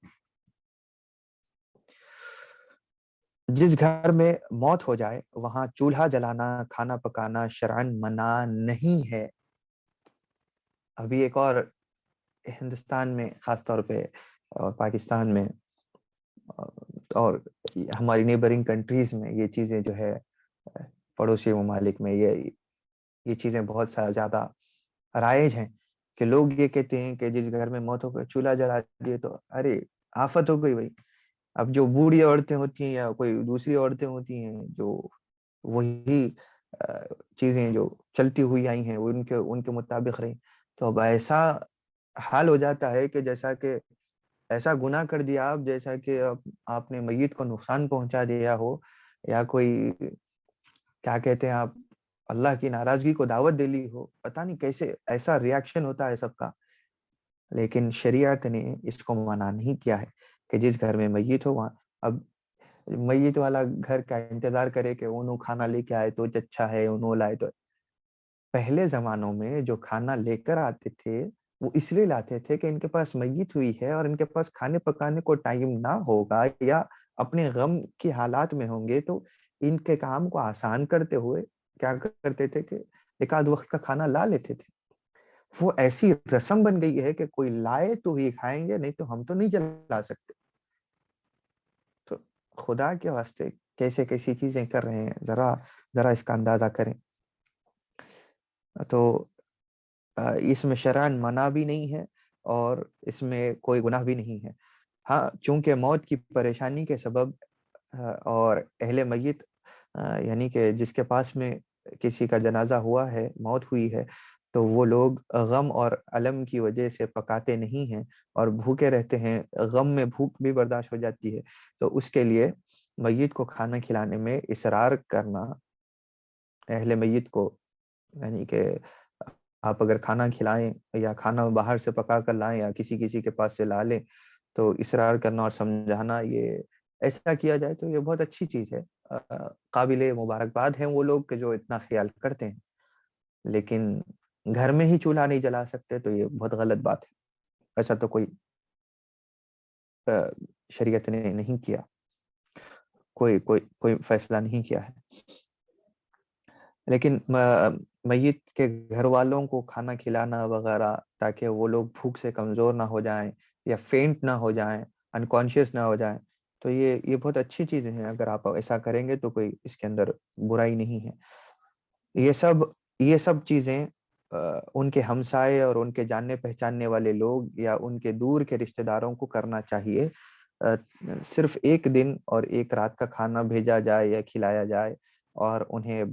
جس گھر میں موت ہو جائے وہاں چولہا جلانا، کھانا پکانا شرعن منع نہیں ہے۔ ابھی ایک اور ہندوستان میں خاص طور پہ اور پاکستان میں اور ہماری نیبرنگ کنٹریز میں یہ چیزیں جو ہے پڑوسی ممالک میں یہ چیزیں بہت زیادہ رائج ہیں کہ لوگ یہ کہتے ہیں کہ جس گھر میں موت ہو گئی چولہا جلا دیے تو ارے آفت ہو گئی بھائی۔ اب جو بوڑھی عورتیں ہوتی ہیں یا کوئی دوسری عورتیں ہوتی ہیں جو وہی چیزیں جو چلتی ہوئی آئی ہیں ان کے مطابق رہی تو اب ایسا حال ہو جاتا ہے کہ جیسا کہ ایسا گناہ کر دیا آپ جیسا کہ آپ نے میت کو نقصان پہنچا دیا ہو یا کوئی کیا کہتے ہیں آپ اللہ کی ناراضگی کو دعوت دے لی ہو، پتہ نہیں کیسے ایسا ریاکشن ہوتا ہے سب کا۔ لیکن شریعت نے اس کو منع نہیں کیا ہے کہ جس گھر میں میت ہو وہاں اب میت والا گھر کا انتظار کرے کہ انہوں کھانا لے کے آئے تو اچھا ہے، انہوں لائے تو۔ پہلے زمانوں میں جو کھانا لے کر آتے تھے وہ اس لیے لاتے تھے کہ ان کے پاس میت ہوئی ہے اور ان کے پاس کھانے پکانے کو ٹائم نہ ہوگا یا اپنے غم کی حالات میں ہوں گے تو ان کے کام کو آسان کرتے ہوئے کیا کرتے تھے کہ ایک آدھ وقت کا کھانا لا لیتے تھے۔ وہ ایسی رسم بن گئی ہے کہ کوئی لائے تو ہی کھائیں گے، نہیں تو ہم تو نہیں جلا سکتے۔ تو خدا کے واسطے کیسے کیسی چیزیں کر رہے ہیں ذرا اس کا اندازہ کریں۔ تو اس میں شرعاً منع بھی نہیں ہے اور اس میں کوئی گناہ بھی نہیں ہے۔ ہاں چونکہ موت کی پریشانی کے سبب اور اہل میت یعنی کہ جس کے پاس میں کسی کا جنازہ ہوا ہے، موت ہوئی ہے، تو وہ لوگ غم اور الم کی وجہ سے پکاتے نہیں ہیں اور بھوکے رہتے ہیں، غم میں بھوک بھی برداشت ہو جاتی ہے، تو اس کے لیے میت کو کھانا کھلانے میں اصرار کرنا اہل میت کو، یعنی کہ آپ اگر کھانا کھلائیں یا کھانا باہر سے پکا کر لائیں یا کسی کے پاس سے لا لیں تو اصرار کرنا اور سمجھانا، یہ ایسا کیا جائے تو یہ بہت اچھی چیز ہے۔ قابل مبارکباد ہیں وہ لوگ کہ جو اتنا خیال کرتے ہیں، لیکن گھر میں ہی چولہا نہیں جلا سکتے تو یہ بہت غلط بات ہے۔ ایسا تو کوئی شریعت نے نہیں کیا، کوئی فیصلہ نہیں کیا ہے۔ لیکن میت کے گھر والوں کو کھانا کھلانا وغیرہ تاکہ وہ لوگ بھوک سے کمزور نہ ہو جائیں یا فینٹ نہ ہو جائیں، انکانشیس نہ ہو جائیں، تو یہ بہت اچھی چیزیں ہیں۔ اگر آپ ایسا کریں گے تو کوئی اس کے اندر برائی نہیں ہے۔ یہ سب چیزیں ان کے ہمسائے اور ان کے جاننے پہچاننے والے لوگ یا ان کے دور کے رشتہ داروں کو کرنا چاہیے۔ صرف ایک دن اور ایک رات کا کھانا بھیجا جائے یا کھلایا جائے اور انہیں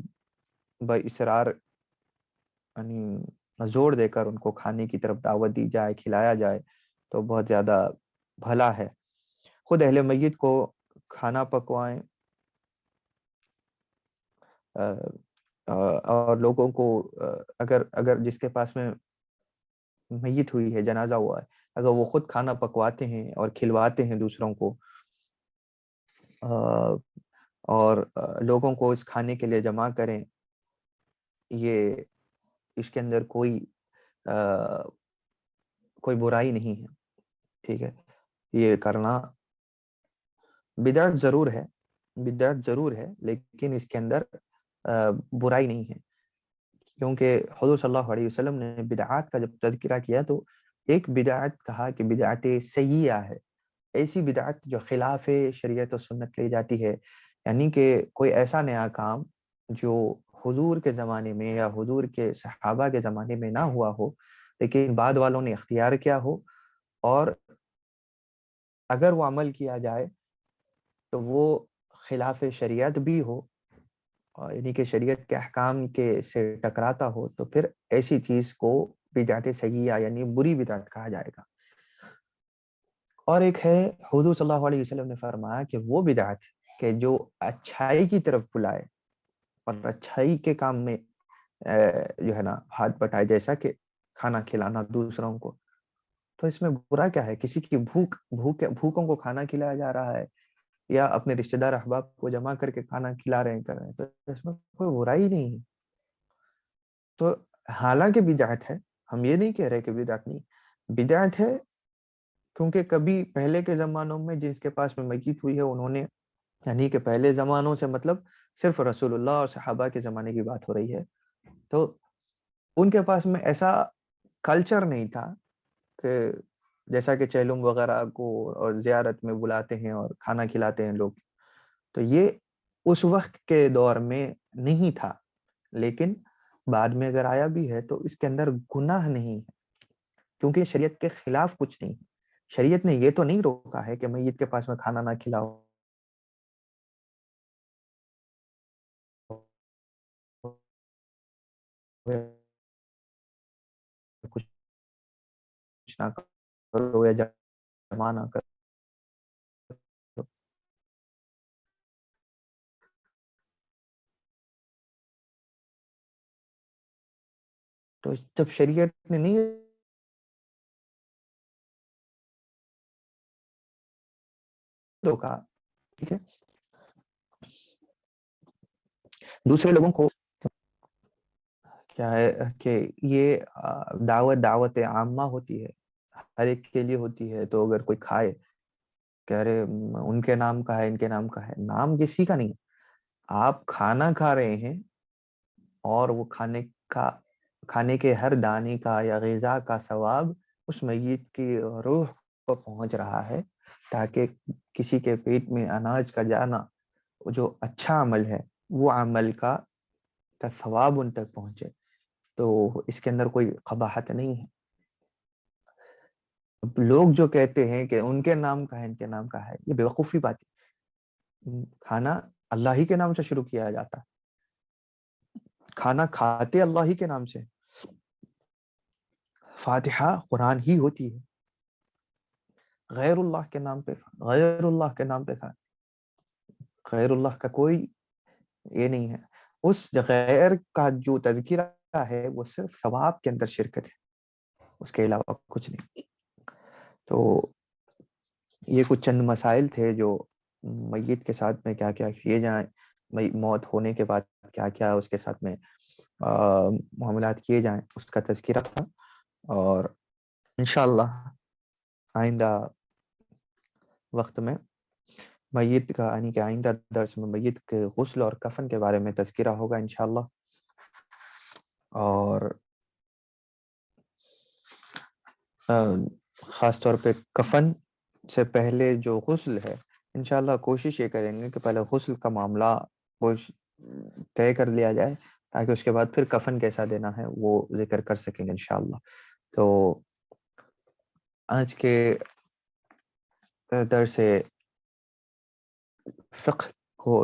باصرار یعنی زور دے کر ان کو کھانے کی طرف دعوت دی جائے، کھلایا جائے تو بہت زیادہ بھلا ہے۔ خود اہل میت کو کھانا پکوائیں اور لوگوں کو اگر جس کے پاس میں میت ہوئی ہے، جنازہ ہوا ہے، اگر وہ خود کھانا پکواتے ہیں اور کھلواتے ہیں دوسروں کو اور لوگوں کو اس کھانے کے لیے جمع کریں، یہ اس کے اندر کوئی برائی نہیں ہے، ٹھیک ہے۔ یہ کرنا بدعت ضرور ہے لیکن اس کے اندر برائی نہیں ہے، کیونکہ حضور صلی اللہ علیہ وسلم نے بدعات کا جب تذکرہ کیا تو ایک بدعت کہا کہ بدعت سیئہ ہے، ایسی بدعت جو خلاف شریعت و سنت لے جاتی ہے، یعنی کہ کوئی ایسا نیا کام جو حضور کے زمانے میں یا حضور کے صحابہ کے زمانے میں نہ ہوا ہو لیکن بعد والوں نے اختیار کیا ہو، اور اگر وہ عمل کیا جائے تو وہ خلاف شریعت بھی ہو، یعنی کہ شریعت کے احکام کے سے ٹکراتا ہو، تو پھر ایسی چیز کو بدعت سیئہ یعنی بری بدعت کہا جائے گا۔ اور ایک ہے حضور صلی اللہ علیہ وسلم نے فرمایا کہ وہ بدعت کہ جو اچھائی کی طرف بلائے اور اچھائی کے کام میں جو ہے نا ہاتھ بٹائے، جیسا کہ کھانا کھلانا دوسروں کو، تو اس میں برا کیا ہے؟ کسی کی بھوکوں کو کھانا کھلایا جا رہا ہے یا اپنے رشتہ دار احباب کو جمع کر کے کھانا کھلا رہے ہیں کر رہے ہیں، تو اس میں کوئی برائی نہیں ہے. تو حالانکہ بدعت ہے، ہم یہ نہیں کہہ رہے کہ بدعت نہیں، بدعت ہے کیونکہ کبھی پہلے کے زمانوں میں جس کے پاس میں میت ہوئی ہے انہوں نے، یعنی کہ پہلے زمانوں سے مطلب صرف رسول اللہ اور صحابہ کے زمانے کی بات ہو رہی ہے، تو ان کے پاس میں ایسا کلچر نہیں تھا کہ جیسا کہ چیلم وغیرہ کو اور زیارت میں بلاتے ہیں اور کھانا کھلاتے ہیں لوگ، تو یہ اس وقت کے دور میں نہیں تھا. لیکن بعد میں اگر آیا بھی ہے تو اس کے اندر گناہ نہیں ہے، کیونکہ شریعت کے خلاف کچھ نہیں. شریعت نے یہ تو نہیں روکا ہے کہ میت کے پاس میں کھانا نہ کھلاؤ، کچھ نہ کرو یا جمع نہ کرو. تو جب شریعت نے نہیں روکا، ٹھیک ہے، دوسرے لوگوں کو کیا ہے کہ یہ دعوت عامہ ہوتی ہے، ہر ایک کے لیے ہوتی ہے. تو اگر کوئی کھائے کہ ارے ان کے نام کا ہے، ان کے نام کا ہے، نام کسی کا نہیں. آپ کھانا کھا رہے ہیں اور وہ کھانے کے ہر دانے کا یا غذا کا ثواب اس میت کی روح کو پہنچ رہا ہے، تاکہ کسی کے پیٹ میں اناج کا جانا جو اچھا عمل ہے وہ عمل کا ثواب ان تک پہنچے. تو اس کے اندر کوئی قباحت نہیں ہے. لوگ جو کہتے ہیں کہ ان کے نام کا ہے، ان کے نام کا ہے، یہ بیوقوفی بات ہے. کھانا اللہ ہی کے نام سے شروع کیا جاتا ہے، کھانا کھاتے اللہ ہی کے نام سے. فاتحہ قرآن ہی ہوتی ہے، غیر اللہ کے نام پہ، غیر اللہ کے نام پہ غیر اللہ کا کوئی یہ نہیں ہے. اس غیر کا جو تذکرہ ہے وہ صرف ثواب کے اندر شرکت ہے، اس کے علاوہ کچھ نہیں. تو یہ کچھ چند مسائل تھے جو میت کے ساتھ میں کیا کیا کیے جائیں، موت ہونے کے بعد کیا کیا اس کے ساتھ میں معاملات کیے جائیں، اس کا تذکرہ تھا. اور انشاءاللہ آئندہ وقت میں میت کا، یعنی کہ آئندہ درس میں میت کے غسل اور کفن کے بارے میں تذکرہ ہوگا انشاءاللہ. اور خاص طور پہ کفن سے پہلے جو غسل ہے، انشاءاللہ کوشش یہ کریں گے کہ پہلے غسل کا معاملہ طے کر لیا جائے، تاکہ اس کے بعد پھر کفن کیسا دینا ہے وہ ذکر کر سکیں گے انشاءاللہ. تو آج کے درس فقہ کو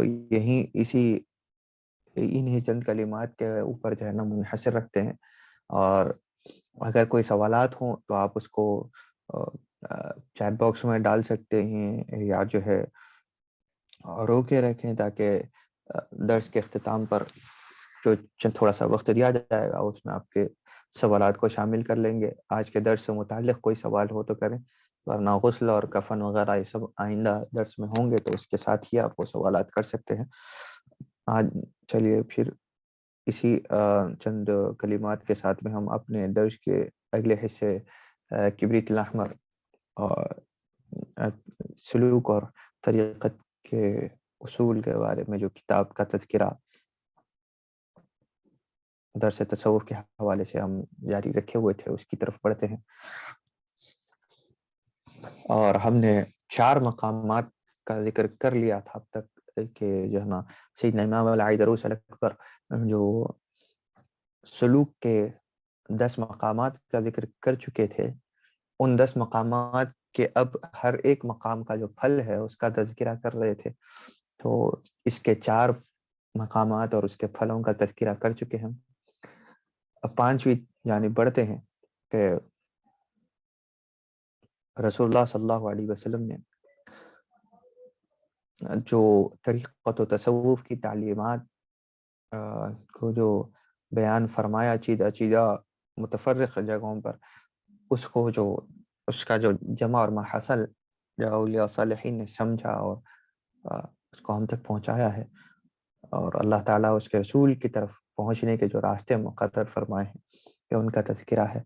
انہی چند کلمات کے اوپر جو ہے نا منحصر رکھتے ہیں. اور اگر کوئی سوالات ہوں تو آپ اس کو چیٹ باکس میں ڈال سکتے ہیں، یا جو ہے روکے رکھیں، تاکہ درس کے اختتام پر جو تھوڑا سا وقت دیا جائے گا اس میں آپ کے سوالات کو شامل کر لیں گے. آج کے درس سے متعلق کوئی سوال ہو تو کریں، ورنہ غسل اور کفن وغیرہ یہ سب آئندہ درس میں ہوں گے تو اس کے ساتھ ہی آپ وہ سوالات کر سکتے ہیں. آج چلیے پھر اسی چند کلمات کے ساتھ میں ہم اپنے درس کے اگلے حصے کبریت الاحمر اور سلوک اور طریقت کے اصول کے بارے میں جو کتاب کا تذکرہ درس تصوف کے حوالے سے ہم جاری رکھے ہوئے تھے اس کی طرف بڑھتے ہیں. اور ہم نے 4 مقامات کا ذکر کر لیا تھا اب تک، کہ جو ہے نا سیدنا امام العید عروس الاکبر جو سلوک کے 10 مقامات کا ذکر کر چکے تھے، ان 10 مقامات کے اب ہر ایک مقام کا جو پھل ہے اس کا تذکرہ کر رہے تھے. تو اس کے 4 مقامات اور اس کے پھلوں کا تذکرہ کر چکے ہیں. اب 5ویں یعنی بڑھتے ہیں کہ رسول اللہ صلی اللہ علیہ وسلم نے جو طریقت و تصوف کی تعلیمات کو جو بیان فرمایا چیدہ متفرق جگہوں پر، اس کو جو اس کا جو جمع اور محصل جو اولیاء صالحین نے سمجھا اور اس کو ہم تک پہنچایا ہے، اور اللہ تعالیٰ اس کے رسول کی طرف پہنچنے کے جو راستے مقرر فرمائے ہیں، کہ ان کا تذکرہ ہے.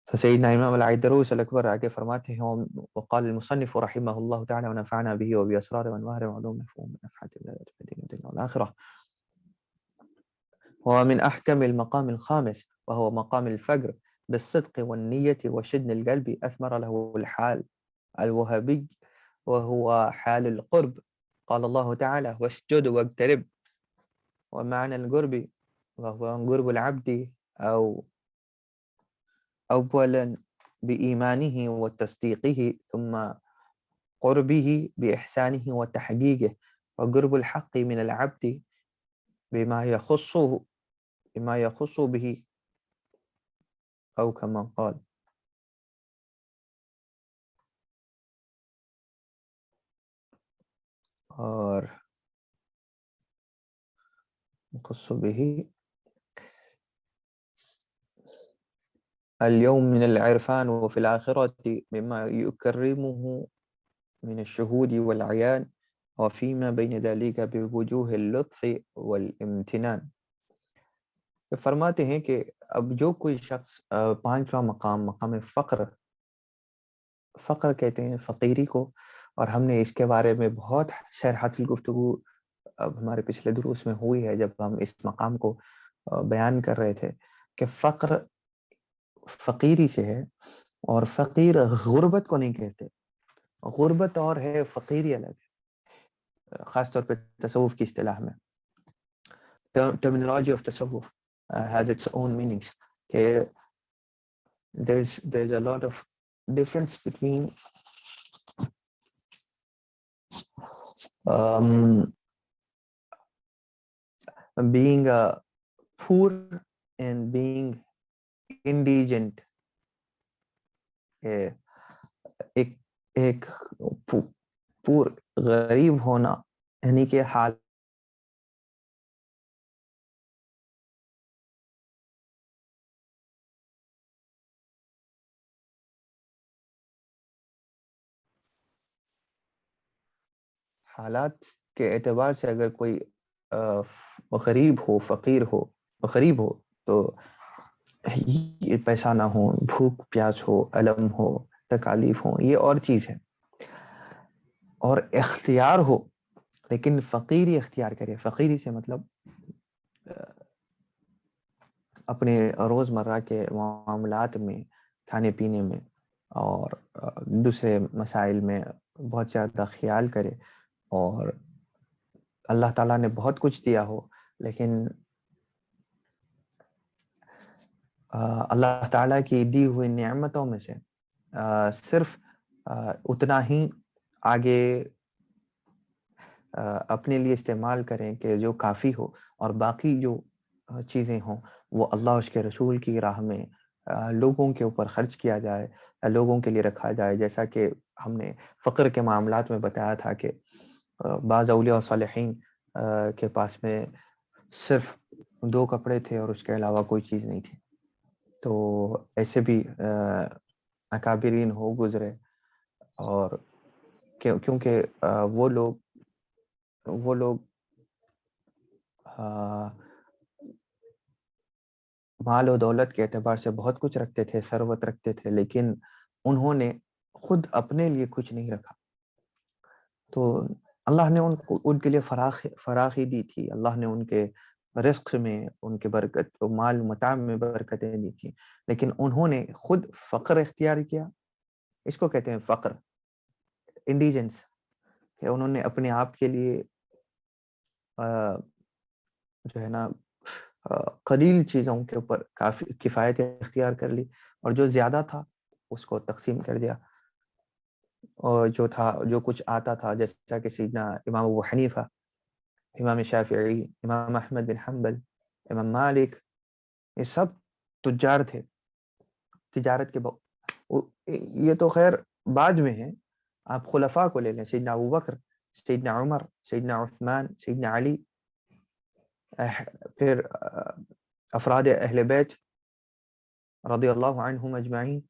تو سیدنا امام العیدروس الاکبر آگے فرماتے ہیں، وقال المصنف رحمه الله تعالى ونفعنا به وبأسرار وانوار وعلوم مفهوم نفحات الله في الدين والآخرة. ومن أحكم المقام الخامس وهو مقام الفقر بالصدق والنية وشدن القلب أثمر له الحال الوهابي وهو حال القرب. قال الله تعالى واسجد واقترب. ومعنى القرب وهو قرب العبد أو أولا بإيمانه وتصديقه ثم قربه بإحسانه وتحقيقه، وقرب الحق من العبد بما يخص به أو كما قال. اور يخص به اليوم من العرفان وفي الآخرة مما يكرمه من الشهود والعيان وفيما بين ذلك بوجوه اللطف والامتنان. فرماتے ہیں کہ اب جو کوئی شخص پانچواں مقام فقر کہتے ہیں فقیری کو، اور ہم نے اس کے بارے میں بہت شرح حاصل گفتگو اب ہمارے پچھلے دروس میں ہوئی ہے، جب ہم اس مقام کو بیان کر رہے تھے کہ فقر فقیری سے ہے، اور فقیر غربت کو نہیں کہتے. غربت اور ہے، فقیری الگ ہے، خاص طور پہ تصوف کی اصطلاح میں. Terminology of tasawwuf has its own meanings. There's a lot of difference between being poor and being indigent. ایک پور غریب ہونا یعنی کہ حالات کے اعتبار سے اگر کوئی غریب ہو، فقیر ہو، غریب ہو تو پیسہ نہ ہو، بھوک پیاس ہو، الم ہو، تکالیف ہو، یہ اور چیز ہے. اور اختیار ہو لیکن فقیری اختیار کرے. فقیری سے مطلب اپنے روزمرہ کے معاملات میں، کھانے پینے میں اور دوسرے مسائل میں بہت زیادہ خیال کرے، اور اللہ تعالیٰ نے بہت کچھ دیا ہو لیکن اللہ تعالیٰ کی دی ہوئی نعمتوں میں سے صرف اتنا ہی آگے اپنے لیے استعمال کریں کہ جو کافی ہو، اور باقی جو چیزیں ہوں وہ اللہ اس کے رسول کی راہ میں لوگوں کے اوپر خرچ کیا جائے، لوگوں کے لیے رکھا جائے. جیسا کہ ہم نے فقر کے معاملات میں بتایا تھا کہ بعض اولیاء و صالحین کے پاس میں صرف 2 کپڑے تھے اور اس کے علاوہ کوئی چیز نہیں تھی. تو ایسے بھی اکابرین ہو گزرے، اور کیونکہ وہ لوگ مال و دولت کے اعتبار سے بہت کچھ رکھتے تھے، ثروت رکھتے تھے، لیکن انہوں نے خود اپنے لیے کچھ نہیں رکھا. تو اللہ نے ان کے لیے فراخی دی تھی، اللہ نے ان کے رزق میں، ان کے برکت، مال متاع میں برکتیں دی تھی، لیکن انہوں نے خود فقر اختیار کیا. اس کو کہتے ہیں فقر، انڈیجنس، کہ انہوں نے اپنے آپ کے لیے جو ہے نا قلیل چیزوں کے اوپر کافی کفایت اختیار کر لی، اور جو زیادہ تھا اس کو تقسیم کر دیا. اور جو کچھ آتا تھا، جیسا کہ سیدنا امام ابو حنیفہ، امام شافعی، امام احمد بن حنبل، امام مالک، یہ سب تجار تھے. تجارت کے یہ تو خیر بعد میں ہے. آپ خلفاء کو لے لیں، سیدنا ابو بکر، سیدنا عمر، سیدنا عثمان، سیدنا علی، پھر افراد اہل بیت رضی اللہ عنہم اجمعین،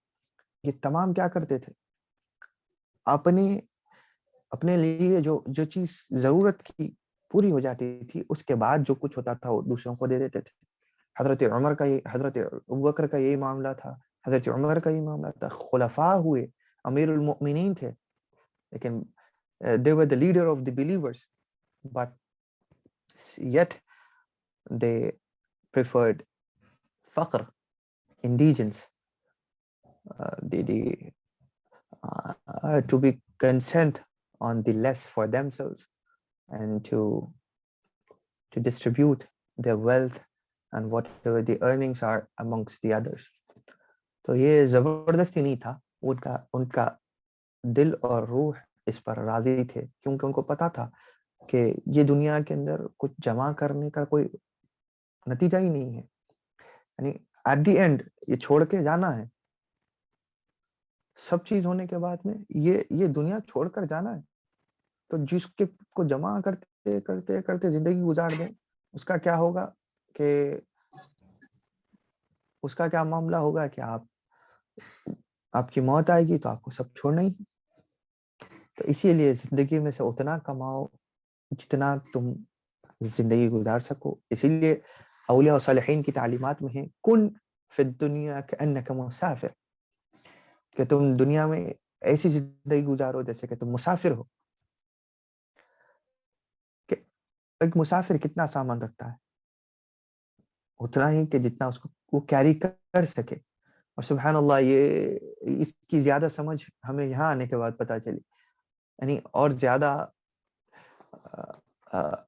یہ تمام کیا کرتے تھے؟ اپنے لیے جو چیز ضرورت کی پوری ہو جاتی تھی، اس کے بعد جو کچھ ہوتا تھا وہ دوسروں کو دے دیتے تھے. حضرت ابوبکر کا یہی معاملہ تھا، حضرت عمر کا یہی معاملہ تھا. خلفاء ہوئے، امیر المؤمنین تھے، لیکن they were the leader of the believers, but yet they preferred faqr, indigence, to be content on the less for themselves and to distribute their wealth and whatever the earnings are amongst the others. تو یہ زبردستی نہیں تھا، ان کا دل اور روح اس پر راضی تھے، کیونکہ ان کو پتا تھا کہ یہ دنیا کے اندر کچھ جمع کرنے کا کوئی نتیجہ ہی نہیں ہے. یعنی ایٹ دی اینڈ یہ چھوڑ کے جانا ہے، سب چیز ہونے کے بعد میں یہ دنیا چھوڑ کر جانا ہے. تو جس کے کو جمع کرتے کرتے کرتے زندگی گزار دیں، اس کا کیا ہوگا کہ اس کا کیا معاملہ ہوگا کہ آپ کی موت آئے گی تو آپ کو سب چھوڑنا ہی. تو اسی لیے زندگی میں سے اتنا کماؤ جتنا تم زندگی گزار سکو. اسی لیے اولیاء و صالحین کی تعلیمات میں ہیں کن فی الدنیا کأنک مسافر، کہ تم دنیا میں ایسی زندگی گزارو جیسے کہ تم مسافر ہو. کہ ایک مسافر کتنا سامان رکھتا ہے؟ اتنا ہی کہ جتنا اس کو وہ کیری کر سکے. اور سبحان اللہ، یہ اس کی زیادہ سمجھ ہمیں یہاں آنے کے بعد پتہ چلی. یعنی اور زیادہ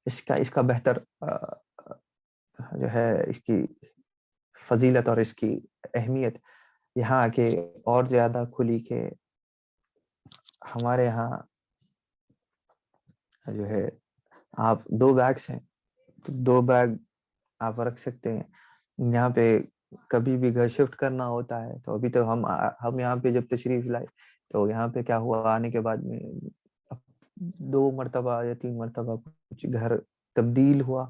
اس کا بہتر جو ہے اس کی فضیلت اور اس کی اہمیت یہاں آ کے اور زیادہ کھلی کہ ہمارے یہاں جو ہے آپ 2 بیگس ہیں تو 2 بیگ آپ رکھ سکتے ہیں. یہاں پہ کبھی بھی گھر شفٹ کرنا ہوتا ہے تو ابھی تو ہم یہاں پہ جب تشریف لائے تو یہاں پہ کیا ہوا، آنے کے بعد میں 2 مرتبہ یا 3 مرتبہ کچھ گھر تبدیل ہوا،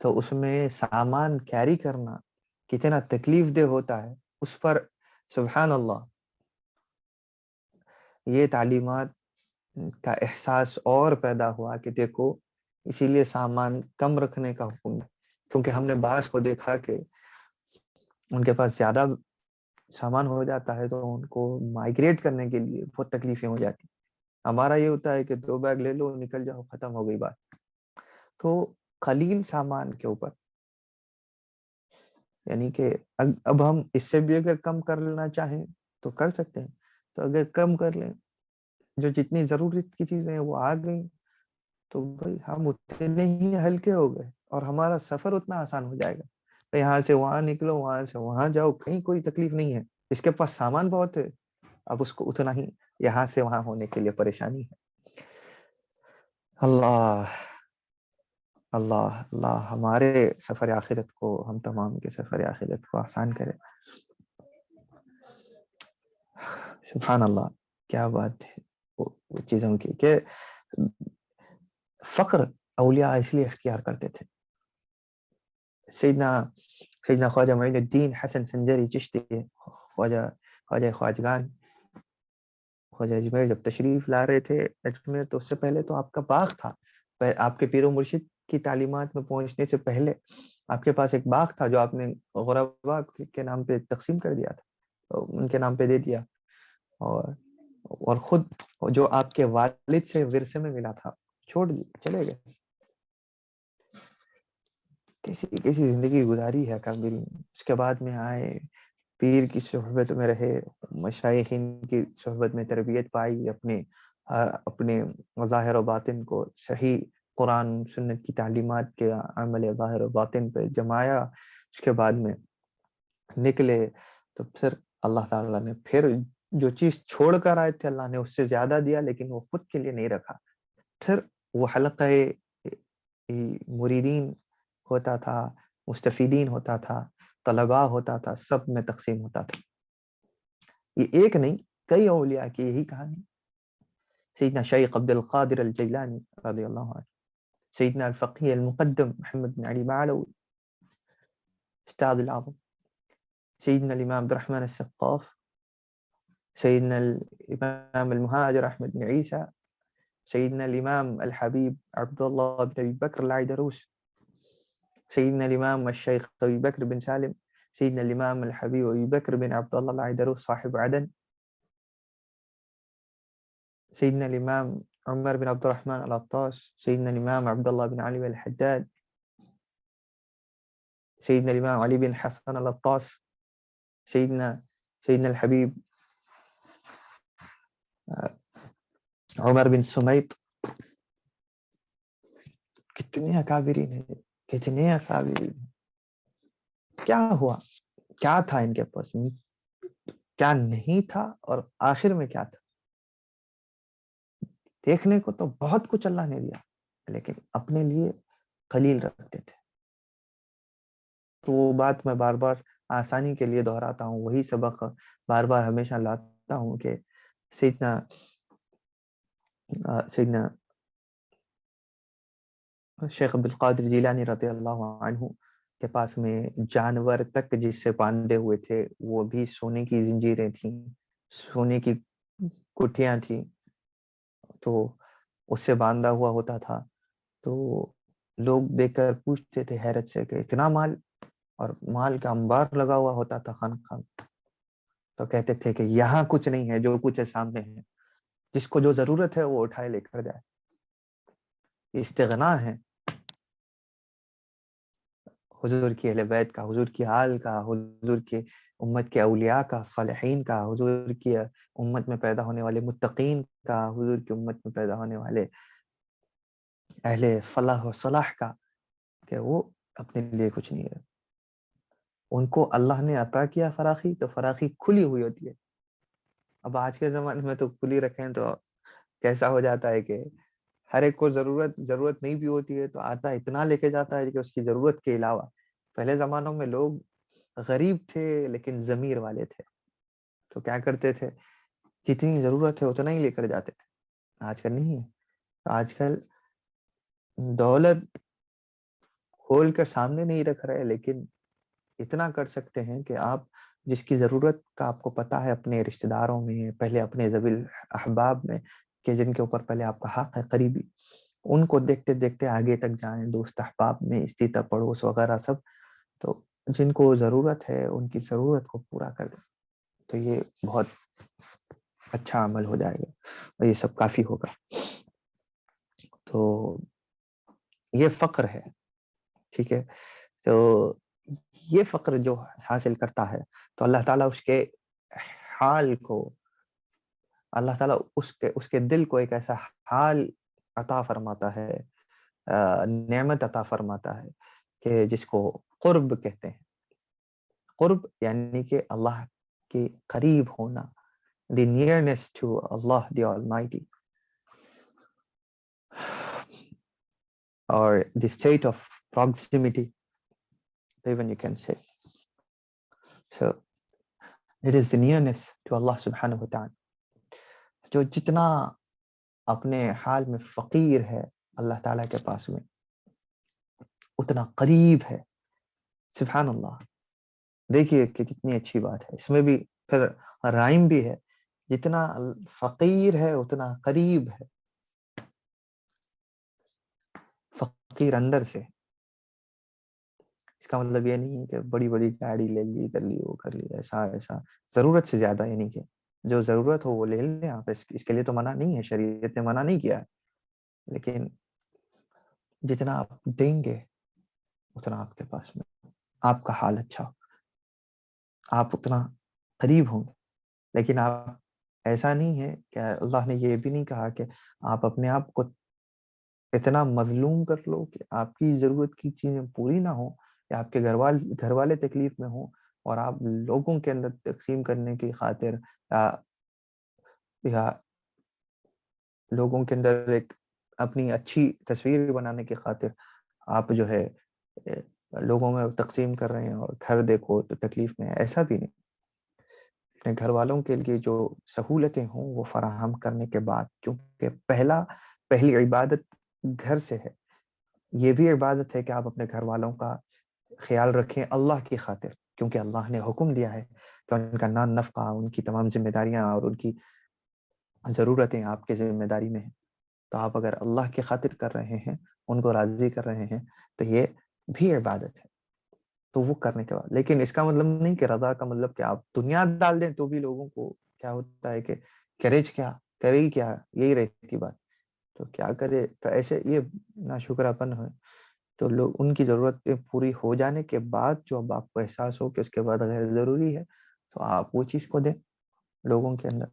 تو اس میں سامان کیری کرنا کتنا تکلیف دہ ہوتا ہے. اس پر سبحان اللہ یہ تعلیمات کا احساس اور پیدا ہوا کہ دیکھو، اسی لیے سامان کم رکھنے کا حکم ہے. کیونکہ ہم نے بعض کو دیکھا کہ ان کے پاس زیادہ سامان ہو جاتا ہے تو ان کو مائگریٹ کرنے کے لیے بہت تکلیفیں ہو جاتی. ہمارا یہ ہوتا ہے کہ 2 بیگ لے لو، نکل جاؤ، ختم ہو گئی بات. تو قلیل سامان کے اوپر، یعنی کہ اب ہم اس سے بھی اگر کم کر لینا چاہیں تو کر سکتے ہیں. تو اگر کم کر لیں، جو جتنی ضرورت کی چیزیں ہیں وہ آ گئیں تو بھائی ہم اتنے ہی ہلکے ہو گئے اور ہمارا سفر اتنا آسان ہو جائے گا. تو یہاں سے وہاں نکلو، وہاں سے وہاں جاؤ، کہیں کوئی تکلیف نہیں ہے. اس کے پاس سامان بہت ہے، اب اس کو اتنا ہی یہاں سے وہاں ہونے کے لیے پریشانی ہے. اللہ اللہ اللہ ہمارے سفر آخرت کو، ہم تمام کے سفر آخرت کو آسان کرے. سبحان اللہ، کیا بات ہے وہ چیزوں کی کہ فقر اولیاء اس لیے اختیار کرتے تھے. سیدنا خواجہ معین الدین حسن سنجری چشتی، خواجہ خواجگان، خواجہ اجمیر جب تشریف لا رہے تھے اجمیر، تو اس سے پہلے تو آپ کا باغ تھا. آپ کے پیر و مرشد کی تعلیمات میں پہنچنے سے پہلے آپ کے پاس ایک باغ تھا جو آپ نے غربا کے نام پہ تقسیم کر دیا تھا، ان کے نام پہ دے دیا. اور خود جو آپ کے والد سے ورثے میں ملا تھا چھوڑ چلے گئے. کیسی زندگی گزاری ہے کامل. اس کے بعد میں آئے، پیر کی صحبت میں رہے، مشائخین کی صحبت میں تربیت پائی، اپنے ظاہر و باطن کو صحیح قرآن سنت کی تعلیمات کے عمل ظاہر و باطن پہ جمایا. اس کے بعد میں نکلے تو پھر اللہ تعالیٰ نے پھر جو چیز چھوڑ کر آئے تھے اللہ نے اس سے زیادہ دیا، لیکن وہ خود کے لیے نہیں رکھا. پھر وہ حلقہ مریدین ہوتا تھا، مستفیدین ہوتا تھا، طلباء ہوتا تھا، سب میں تقسیم ہوتا تھا. یہ ایک نہیں، کئی اولیاء کی یہی کہانی. سیدنا شیخ عبد القادر الجیلانی رضی اللہ عنہ، سیدنا الفقیہ المقدم محمد بن علی معلوی استاذ العظم، سیدنا الامام عبد الرحمن السقاف سيدنا الإمام المهاجر أحمد بن عيسى، سيدنا الإمام الحبيب عبد الله بن أبي بكر العيدروس، سيدنا الإمام الشيخ أبي بكر بن سالم، سيدنا الإمام الحبيب أبي بكر بن عبد الله العيدروس صاحب عدن، سيدنا الإمام عمر بن عبد الرحمن العطاس، سيدنا الإمام عبد الله بن علي بن الحداد، سيدنا الإمام علي بن حسن العطاس، سيدنا الحبيب عمر بن سميط. کتنے اکابرین ہیں، کتنے اکابرین ہیں. کیا ہوا، کیا تھا ان کے پاس، کیا نہیں تھا، اور آخر میں کیا تھا. دیکھنے کو تو بہت کچھ اللہ نے دیا، لیکن اپنے لیے قلیل رکھتے تھے. تو وہ بات میں بار بار آسانی کے لیے دہراتا ہوں، وہی سبق بار بار ہمیشہ لاتا ہوں کہ سیدنا شیخ عبدالقادر جیلانی رضی اللہ عنہ کے پاس میں جانور تک جس سے باندھے ہوئے تھے وہ بھی سونے کی زنجیریں تھیں، سونے کی کٹھیاں تھیں، تو اس سے باندھا ہوا ہوتا تھا. تو لوگ دیکھ کر پوچھتے تھے حیرت سے کہ اتنا مال، اور مال کا انبار لگا ہوا ہوتا تھا خان خان. تو کہتے تھے کہ یہاں کچھ نہیں ہے، جو کچھ ہے سامنے ہے، جس کو جو ضرورت ہے وہ اٹھائے لے کر جائے. استغنا ہے حضور کی اہل بیت کا، حضور کی آل کا، حضور کے امت کے اولیاء کا، صالحین کا، حضور کی امت میں پیدا ہونے والے متقین کا، حضور کی امت میں پیدا ہونے والے اہل فلاح و صلاح کا، کہ وہ اپنے لیے کچھ نہیں ہے. ان کو اللہ نے عطا کیا فراخی، تو فراخی کھلی ہوئی ہوتی ہے. اب آج کے زمانے میں تو کھلی رکھیں تو کیسا ہو جاتا ہے کہ ہر ایک کو ضرورت نہیں بھی ہوتی ہے تو آتا اتنا لے کے جاتا ہے کہ اس کی ضرورت کے علاوہ. پہلے زمانوں میں لوگ غریب تھے لیکن ضمیر والے تھے، تو کیا کرتے تھے، جتنی ضرورت ہے اتنا ہی لے کر جاتے تھے. آج کل نہیں ہے. آج کل دولت کھول کر سامنے نہیں رکھ رہے، لیکن اتنا کر سکتے ہیں کہ آپ جس کی ضرورت کا آپ کو پتا ہے اپنے رشتہ داروں میں، پہلے اپنے ذوی احباب میں، کہ جن کے اوپر پہلے آپ کا حق ہے قریبی، ان کو دیکھتے دیکھتے آگے تک جائیں، دوست احباب میں، استیطا پڑوس وغیرہ سب. تو جن کو ضرورت ہے ان کی ضرورت کو پورا کر دیں، تو یہ بہت اچھا عمل ہو جائے گا اور یہ سب کافی ہوگا. تو یہ فقر ہے، ٹھیک ہے. تو یہ فقر جو حاصل کرتا ہے تو اللہ تعالیٰ اس کے حال کو، اللہ تعالیٰ اس کے دل کو ایک ایسا حال عطا فرماتا ہے، نعمت عطا فرماتا ہے کہ جس کو قرب کہتے ہیں. قرب یعنی کہ اللہ کے قریب ہونا، the nearness to Allah the Almighty, or the state of proximity, even you can say. So it is the nearness to Allah subhanahu wa ta'ala. جو جتنا اپنے حال میں فقیر ہے اللہ تعالیٰ کے پاس میں، اتنا قریب ہے. سبحان اللہ. دیکھیے کہ کتنی اچھی بات ہے. اس میں بھی پھر رائم بھی ہے، جتنا فقیر ہے اتنا قریب ہے. فقیر اندر سے، اس کا مطلب یہ نہیں ہے کہ بڑی بڑی گاڑی لے لی، کر لی، وہ کر لی، ایسا ضرورت سے زیادہ. یعنی کہ جو ضرورت ہو وہ لے لیں آپ، اس کے لیے تو منع نہیں ہے، شریعت نے منع نہیں کیا ہے. لیکن جتنا آپ دیں گے اتنا آپ کے پاس میں آپ کا حال اچھا ہو، آپ اتنا قریب ہوں گے. لیکن آپ ایسا نہیں ہے کہ اللہ نے یہ بھی نہیں کہا کہ آپ اپنے آپ کو اتنا مظلوم کر لو کہ آپ کی ضرورت کی چیزیں پوری نہ ہوں، یا آپ کے گھر والے تکلیف میں ہوں، اور آپ لوگوں کے اندر تقسیم کرنے کی خاطر یا لوگوں کے اندر ایک اپنی اچھی تصویر بنانے کی خاطر آپ جو ہے لوگوں میں تقسیم کر رہے ہیں، اور گھر دیکھو تو تکلیف میں ہے. ایسا بھی نہیں. اپنے گھر والوں کے لیے جو سہولتیں ہوں وہ فراہم کرنے کے بعد، کیونکہ پہلی عبادت گھر سے ہے. یہ بھی عبادت ہے کہ آپ اپنے گھر والوں کا خیال رکھیں اللہ کی خاطر. کیونکہ اللہ نے حکم دیا ہے کہ ان کا نان نفقہ، ان کی تمام ذمہ داریاں اور ان کی ضرورتیں آپ کے ذمہ داری میں ہیں. تو آپ اگر اللہ کی خاطر کر رہے ہیں، ان کو راضی کر رہے ہیں، تو یہ بھی عبادت ہے. تو وہ کرنے کے بعد، لیکن اس کا مطلب نہیں کہ رضا کا مطلب کہ آپ دنیا ڈال دیں تو بھی لوگوں کو کیا ہوتا ہے کہ کرے ہی کیا، یہی رہتی بات. تو کیا کرے، تو ایسے یہ ناشکراپن ہے. تو لوگ ان کی ضرورتیں پوری ہو جانے کے بعد جو اب آپ کو احساس ہو کہ اس کے بعد غیر ضروری ہے، تو آپ وہ چیز کو دیں لوگوں کے اندر.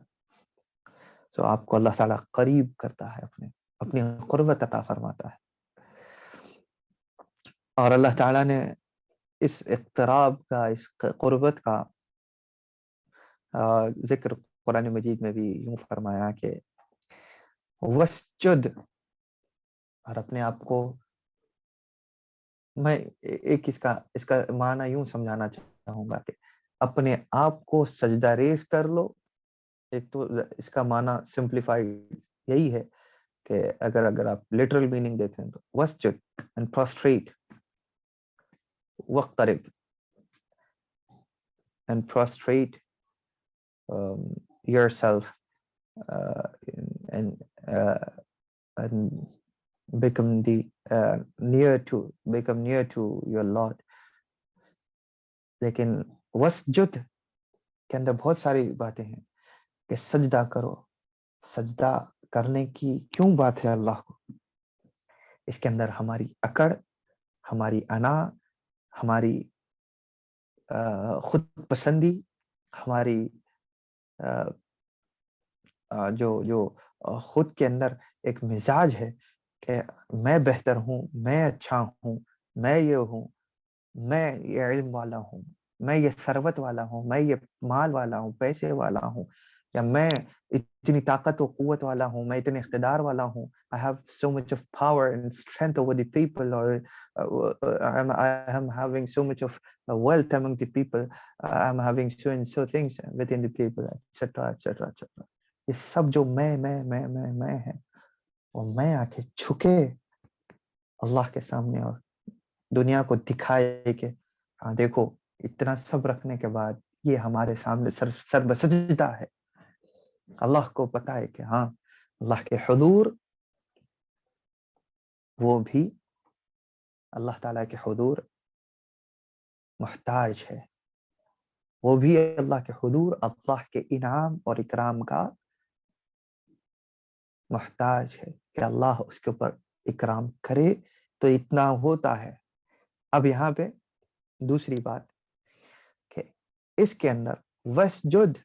تو آپ کو اللہ تعالیٰ قریب کرتا ہے، اپنی قربت عطا فرماتا ہے. اور اللہ تعالیٰ نے اس اقتراب کا، اس قربت کا ذکر قرآن مجید میں بھی یوں فرمایا کہ وسجد. اور اپنے آپ کو میں ایک اس کا معنی یوں سمجھانا چاہوں گا کہ اپنے آپ کو سجدہ ریز کر لو. ایک تو اس کا معنی سمپلیفائڈ یہی ہے کہ اگر آپ لٹرل میننگ دیتے ہیں تو وسجد اینڈ پروسٹریٹ، وقترب and prostrate yourself and become near to your Lord. لیکن وسجد کے اندر بہت ساری باتیں ہیں کہ سجدہ کرو. سجدہ کرنے کی کیوں بات ہے اللہ کو؟ اس کے اندر ہماری اکڑ، ہماری انا، ہماری خود پسندی، ہماری جو خود کے اندر ایک مزاج ہے کہ میں بہتر ہوں، میں اچھا ہوں، میں یہ ہوں، میں یہ علم والا ہوں، میں یہ ثروت والا ہوں، میں یہ مال والا ہوں، پیسے والا ہوں، یا میں اتنی طاقت و قوت والا ہوں، میں اتنے اقتدار والا ہوں. I have so much of power and strength over the people, or I am having so much of wealth among the people, I am having so and so things within the people, etc. etc. etc. یہ سب جو میں ہے، اور میں آ کے جھکے اللہ کے سامنے اور دنیا کو دکھائے کہ ہاں دیکھو، اتنا سب رکھنے کے بعد یہ ہمارے سامنے سر بسجدہ ہے. اللہ کو پتا ہے کہ ہاں اللہ کے حضور، وہ بھی اللہ تعالیٰ کے حضور محتاج ہے. وہ بھی اللہ کے حضور اللہ کے انعام اور اکرام کا محتاج ہے کہ اللہ اس کے اوپر اکرام کرے تو اتنا ہوتا ہے. اب یہاں پہ دوسری بات کہ اس کے اندر وسجد،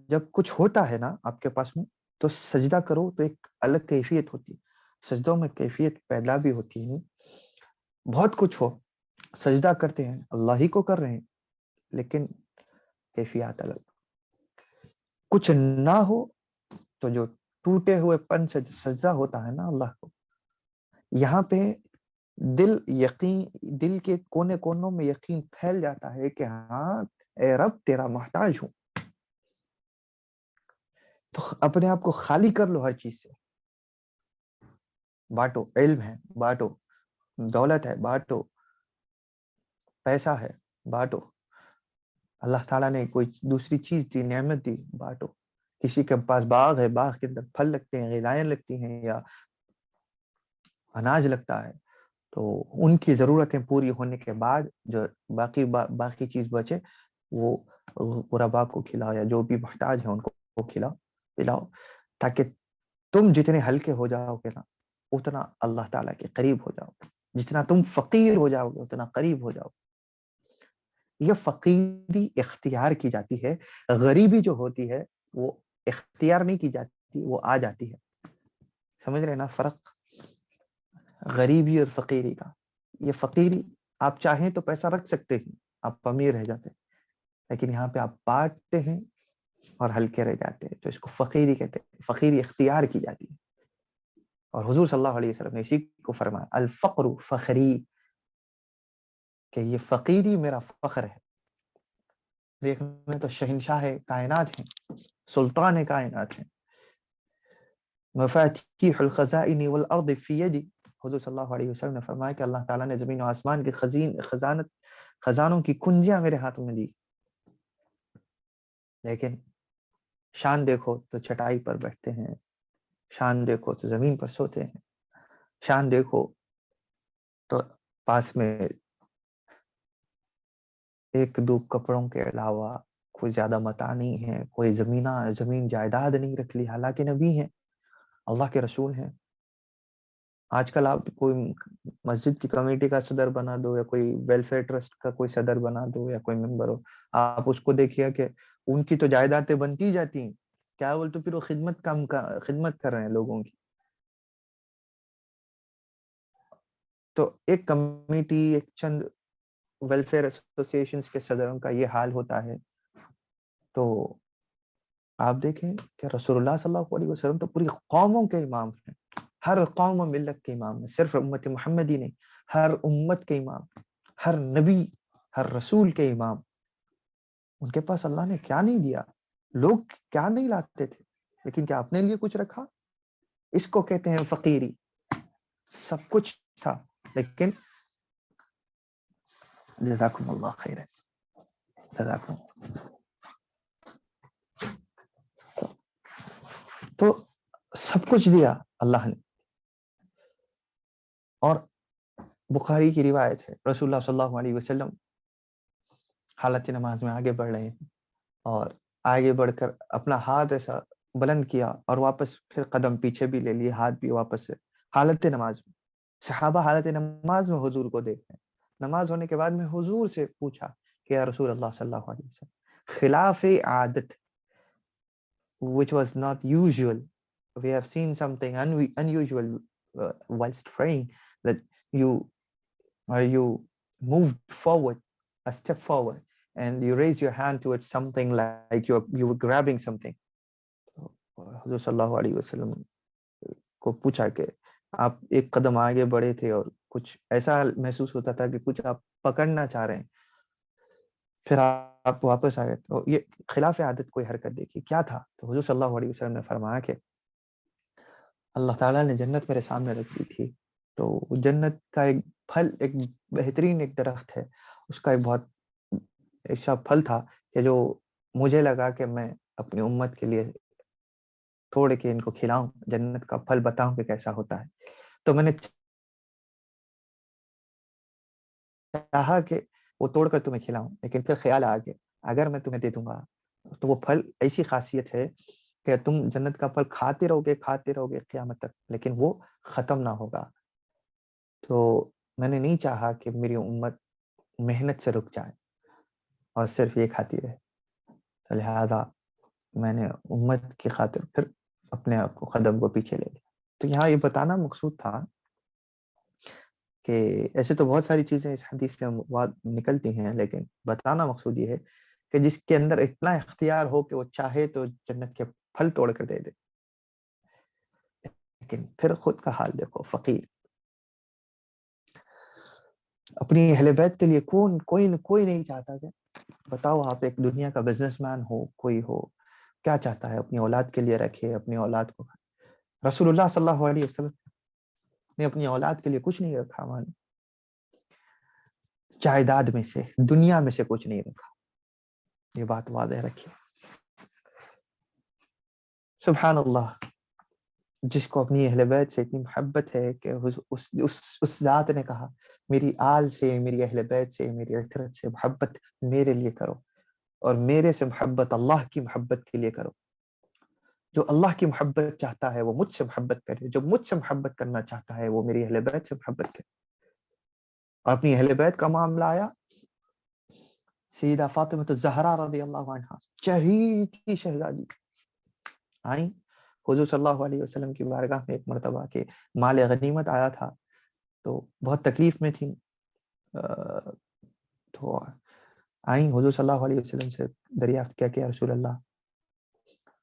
جب کچھ ہوتا ہے نا آپ کے پاس میں، تو سجدہ کرو تو ایک الگ کیفیت ہوتی ہے. سجدوں میں کیفیت پیدا بھی ہوتی ہے. بہت کچھ ہو، سجدہ کرتے ہیں، اللہ ہی کو کر رہے ہیں، لیکن کیفیات الگ. کچھ نہ ہو تو جو ٹوٹے ہوئے پن سے سجدہ ہوتا ہے نا اللہ کو، یہاں پہ دل کے کونے کونوں میں یقین پھیل جاتا ہے کہ ہاں اے رب تیرا محتاج ہوں. تو اپنے آپ کو خالی کر لو ہر چیز سے. بانٹو، علم ہے بانٹو، دولت ہے بانٹو، پیسہ ہے بانٹو، اللہ تعالیٰ نے کوئی دوسری چیز دی، نعمت دی، بانٹو. کسی کے پاس باغ ہے، باغ کے اندر پھل لگتے ہیں، غذائیں لگتی ہیں یا اناج لگتا ہے، تو ان کی ضرورتیں پوری ہونے کے بعد جو باقی چیز بچے وہ غربا کو کھلاؤ، یا جو بھی محتاج ہیں ان کو کھلاؤ پلاؤ، تاکہ تم جتنے ہلکے ہو جاؤ گے نا اتنا اللہ تعالیٰ کے قریب ہو جاؤ. جتنا تم فقیر ہو جاؤ گے اتنا قریب ہو جاؤ. یہ فقیری اختیار کی جاتی ہے. غریبی جو ہوتی ہے وہ اختیار نہیں کی جاتی، وہ آ جاتی ہے. سمجھ رہے نا فرق غریبی اور فقیری کا؟ یہ فقیری آپ چاہیں تو پیسہ رکھ سکتے ہیں، آپ امیر رہ جاتے ہیں، لیکن یہاں پہ آپ بانٹتے ہیں اور ہلکے رہ جاتے ہیں، تو اس کو فقیری کہتے ہیں. فقیری اختیار کی جاتی ہے. اور حضور صلی اللہ علیہ وسلم نے اسی کو فرمایا الفقر فخری، کہ یہ فقیری میرا فخر ہے. دیکھنے تو شہنشاہ کائنات ہیں، سلطان کائنات ہیں. مفاتیح الخزائن والارض فی یدی، حضور صلی اللہ علیہ وسلم نے فرمایا کہ اللہ تعالیٰ نے زمین و آسمان کے خزانوں کی کنجیاں میرے ہاتھوں میں دی، لیکن شان دیکھو تو چٹائی پر بیٹھتے ہیں، شان دیکھو تو زمین پر سوتے ہیں، شان دیکھو تو پاس میں ایک دو کپڑوں کے علاوہ کوئی زیادہ متاع نہیں ہے، کوئی زمین جائیداد نہیں رکھ لی، حالانکہ نبی ہیں، اللہ کے رسول ہیں۔ آج کل آپ کوئی مسجد کی کمیٹی کا صدر بنا دو یا کوئی ویلفیئر ٹرسٹ کا کوئی صدر بنا دو یا کوئی ممبر ہو، آپ اس کو دیکھیے کہ ان کی تو جائیدادیں بنتی جاتی ہیں، کیا بولتے پھر وہ خدمت کر رہے ہیں لوگوں کی۔ تو ایک کمیٹی، ایک چند ویلفیئر ایسوسیشنز کے صدروں کا یہ حال ہوتا ہے، تو آپ دیکھیں کہ رسول اللہ صلی اللہ علیہ وسلم تو پوری قوموں کے امام ہیں، ہر قوم و ملت کے امام ہیں، صرف امت محمدی نہیں، ہر امت کے امام، ہر نبی، ہر رسول کے امام۔ ان کے پاس اللہ نے کیا نہیں دیا، لوگ کیا نہیں لاتے تھے، لیکن کیا اپنے لیے کچھ رکھا؟ اس کو کہتے ہیں فقیری۔ سب کچھ تھا لیکن جزاکم اللہ خیر، جزاکم اللہ۔ تو سب کچھ دیا اللہ نے۔ اور بخاری کی روایت ہے، رسول اللہ صلی اللہ علیہ وسلم حالت نماز میں آگے بڑھ رہے ہیں، اور آگے بڑھ کر اپنا ہاتھ ایسا بلند کیا اور واپس پھر قدم پیچھے بھی لے لیے، ہاتھ بھی واپس سے، حالت نماز میں۔ صحابہ حالت نماز میں حضور کو دیکھ رہے ہیں۔ نماز ہونے کے بعد میں حضور سے پوچھا کہ یا رسول اللہ صلی اللہ علیہ وسلم، خلاف عادت which was not usual, we have seen something unusual whilst praying, that you moved forward, a step forward, and you raise your hand towards something like you were grabbing something. حضور صلی اللہ علیہ وسلم کو پوچھا کہ آپ ایک قدم آگے بڑھے تھے اور کچھ ایسا محسوس ہوتا تھا کہ کچھ آپ پکڑنا چاہ رہے ہیں، پھر آپ واپس آ گئے، تو یہ خلاف عادت کوئی حرکت دیکھی، کیا تھا؟ تو حضور صلی اللہ علیہ وسلم نے فرمایا کہ اللہ تعالیٰ نے جنت میرے سامنے رکھ دی تھی، تو جنت کا ایک پھل، ایک بہترین ایک درخت ہے، اس کا ایک بہت ایسا پھل تھا کہ جو مجھے لگا کہ میں اپنی امت کے لیے توڑ کے ان کو کھلاؤں، جنت کا پھل بتاؤں کہ کیسا ہوتا ہے۔ تو میں نے چاہا کہ وہ توڑ کر تمہیں کھلاؤں، لیکن پھر خیال آ گیا اگر میں تمہیں دے دوں گا تو وہ پھل ایسی خاصیت ہے کہ تم جنت کا پھل کھاتے رہو گے قیامت تک، لیکن وہ ختم نہ ہوگا۔ تو میں نے نہیں چاہا کہ میری امت محنت سے رک جائے اور صرف یہ کھاتی رہے، تو لہذا میں نے امت کی خاطر پھر اپنے آپ کو قدم کو پیچھے لے لیا۔ تو یہاں یہ بتانا مقصود تھا کہ ایسے تو بہت ساری چیزیں اس حدیث سے نکلتی ہیں، لیکن بتانا مقصود یہ ہے کہ جس کے اندر اتنا اختیار ہو کہ وہ چاہے تو جنت کے پھل توڑ کر دے دے، لیکن پھر خود کا حال دیکھو، فقیر۔ اپنی اہل بیت کے لیے کوئی نہیں چاہتا کہ، بتاؤ آپ ایک دنیا کا بزنس مین ہو، کوئی ہو، کیا چاہتا ہے اپنی اولاد کے لیے رکھے، اپنی اولاد کو۔ رسول اللہ صلی اللہ علیہ وسلم نے اپنی اولاد کے لیے کچھ نہیں رکھا، مانے جائیداد میں سے، دنیا میں سے کچھ نہیں رکھا، یہ بات واضح رکھیے۔ سبحان اللہ، جس کو اپنی اہل بیت سے اتنی محبت ہے کہ اس ذات نے کہا میری آل سے، میری اہل بیت سے، میری عترت سے محبت میرے لیے کرو، اور میرے سے محبت اللہ کی محبت کے لیے کرو۔ جو اللہ کی محبت چاہتا ہے وہ مجھ سے محبت کرے، جو مجھ سے محبت کرنا چاہتا ہے وہ میری اہل بیت سے محبت کرے۔ اور اپنی اہل بیت کا معاملہ آیا، سیدہ فاطمہ الزہرا رضی اللہ عنہا، چہی کی شہزادی، آئیں حضور صلی اللہ علیہ وسلم کی بارگاہ میں ایک مرتبہ کہ مال غنیمت آیا تھا، تو بہت تکلیف میں تھیں، تو آئیں حضور صلی اللہ علیہ وسلم سے دریافت کیا کہ رسول اللہ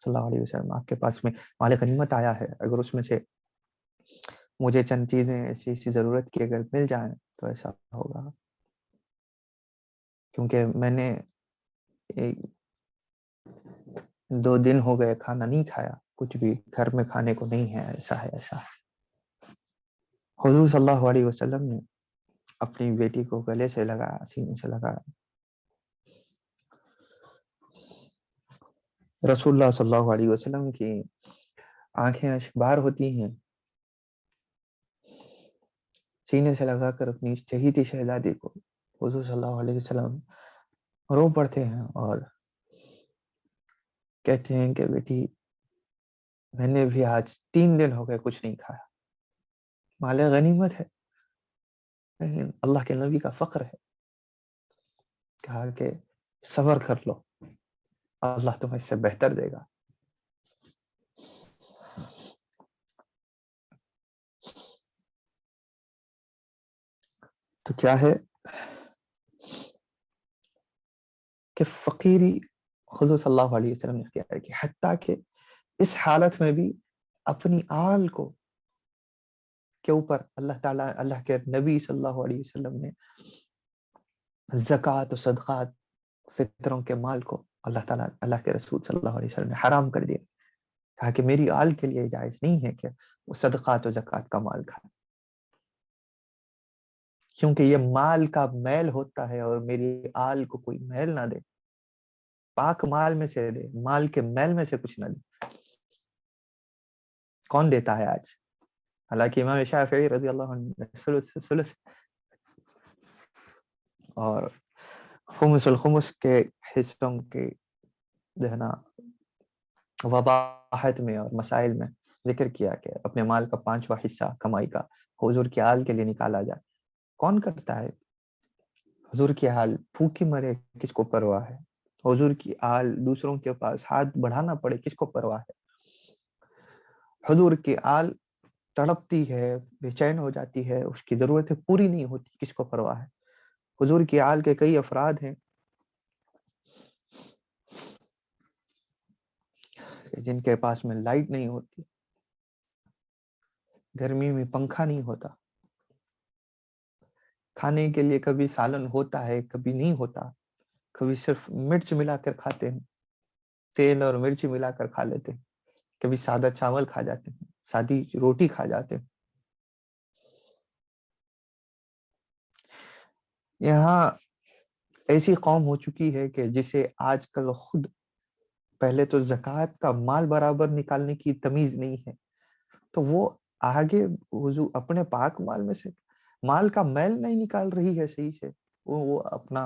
صلی اللہ علیہ وسلم، آپ کے پاس میں مال غنیمت آیا ہے، اگر اس میں سے مجھے چند چیزیں ایسی ضرورت کی اگر مل جائیں تو ایسا ہوگا، کیونکہ میں نے 2 دن ہو گئے کھانا نہیں کھایا، کچھ بھی گھر میں کھانے کو نہیں ہے، ایسا ہے۔ حضور صلی اللہ علیہ وسلم نے اپنی بیٹی کو گلے سے لگایا، سینے سے لگایا. رسول اللہ صلی اللہ علیہ وسلم کی آنکھیں اشکبار ہوتی ہیں، سینے سے لگا کر اپنی چہیتی شہزادی کو حضور صلی اللہ علیہ وسلم رو پڑتے ہیں اور کہتے ہیں کہ بیٹی میں نے بھی آج 3 دن ہو گئے کچھ نہیں کھایا. مال غنیمت ہے لیکن اللہ کے نبی کا فخر ہے. کہا کہ صبر کر لو، اللہ تمہیں اس سے بہتر دے گا. تو کیا ہے کہ فقیری حضور صلی اللہ علیہ وسلم نے اختیار کی، حتیٰ کہ اس حالت میں بھی اپنی آل کو کے اوپر اللہ تعالیٰ، اللہ کے نبی صلی اللہ علیہ وسلم نے زکوٰۃ و صدقات، فطروں کے مال کو اللہ تعالیٰ، اللہ کے رسول صلی اللہ علیہ وسلم نے حرام کر دیا. کہا کہ میری آل کے لیے جائز نہیں ہے کہ وہ صدقات و زکوٰۃ کا مال کھائے، کیونکہ یہ مال کا میل ہوتا ہے اور میری آل کو کوئی میل نہ دے. پاک مال میں سے دے، مال کے میل میں سے کچھ نہ دے. کون دیتا ہے آج؟ حالانکہ امام شافعی رضی اللہ عنہ ثلث اور خمس الخمس کے حصوں کے دہنا وضاحت میں اور مسائل میں ذکر کیا کہ اپنے مال کا 5واں حصہ کمائی کا حضور کی آل کے لیے نکالا جائے. کون کرتا ہے؟ حضور کی آل بھوکی مرے کس کو پرواہ ہے؟ حضور کی آل دوسروں کے پاس ہاتھ بڑھانا پڑے کس کو پرواہ ہے؟ حضور کی آل تڑپتی ہے، بے چین ہو جاتی ہے، اس کی ضرورتیں پوری نہیں ہوتی کس کو پرواہ ہے؟ حضور کی آل کے کئی افراد ہیں جن کے پاس میں لائٹ نہیں ہوتی، گرمی میں پنکھا نہیں ہوتا، کھانے کے لیے کبھی سالن ہوتا ہے کبھی نہیں ہوتا، کبھی صرف مرچ ملا کر کھاتے ہیں، تیل اور مرچ ملا کر کھا لیتے ہیں، کبھی سادہ چاول کھا جاتے ہیں، سادی روٹی کھا جاتے ہیں. یہاں ایسی قوم ہو چکی ہے کہ جسے آج کل خود پہلے تو زکوٰۃ کا مال برابر نکالنے کی تمیز نہیں ہے، تو وہ آگے وضو اپنے پاک مال میں سے مال کا میل نہیں نکال رہی ہے صحیح سے، وہ اپنا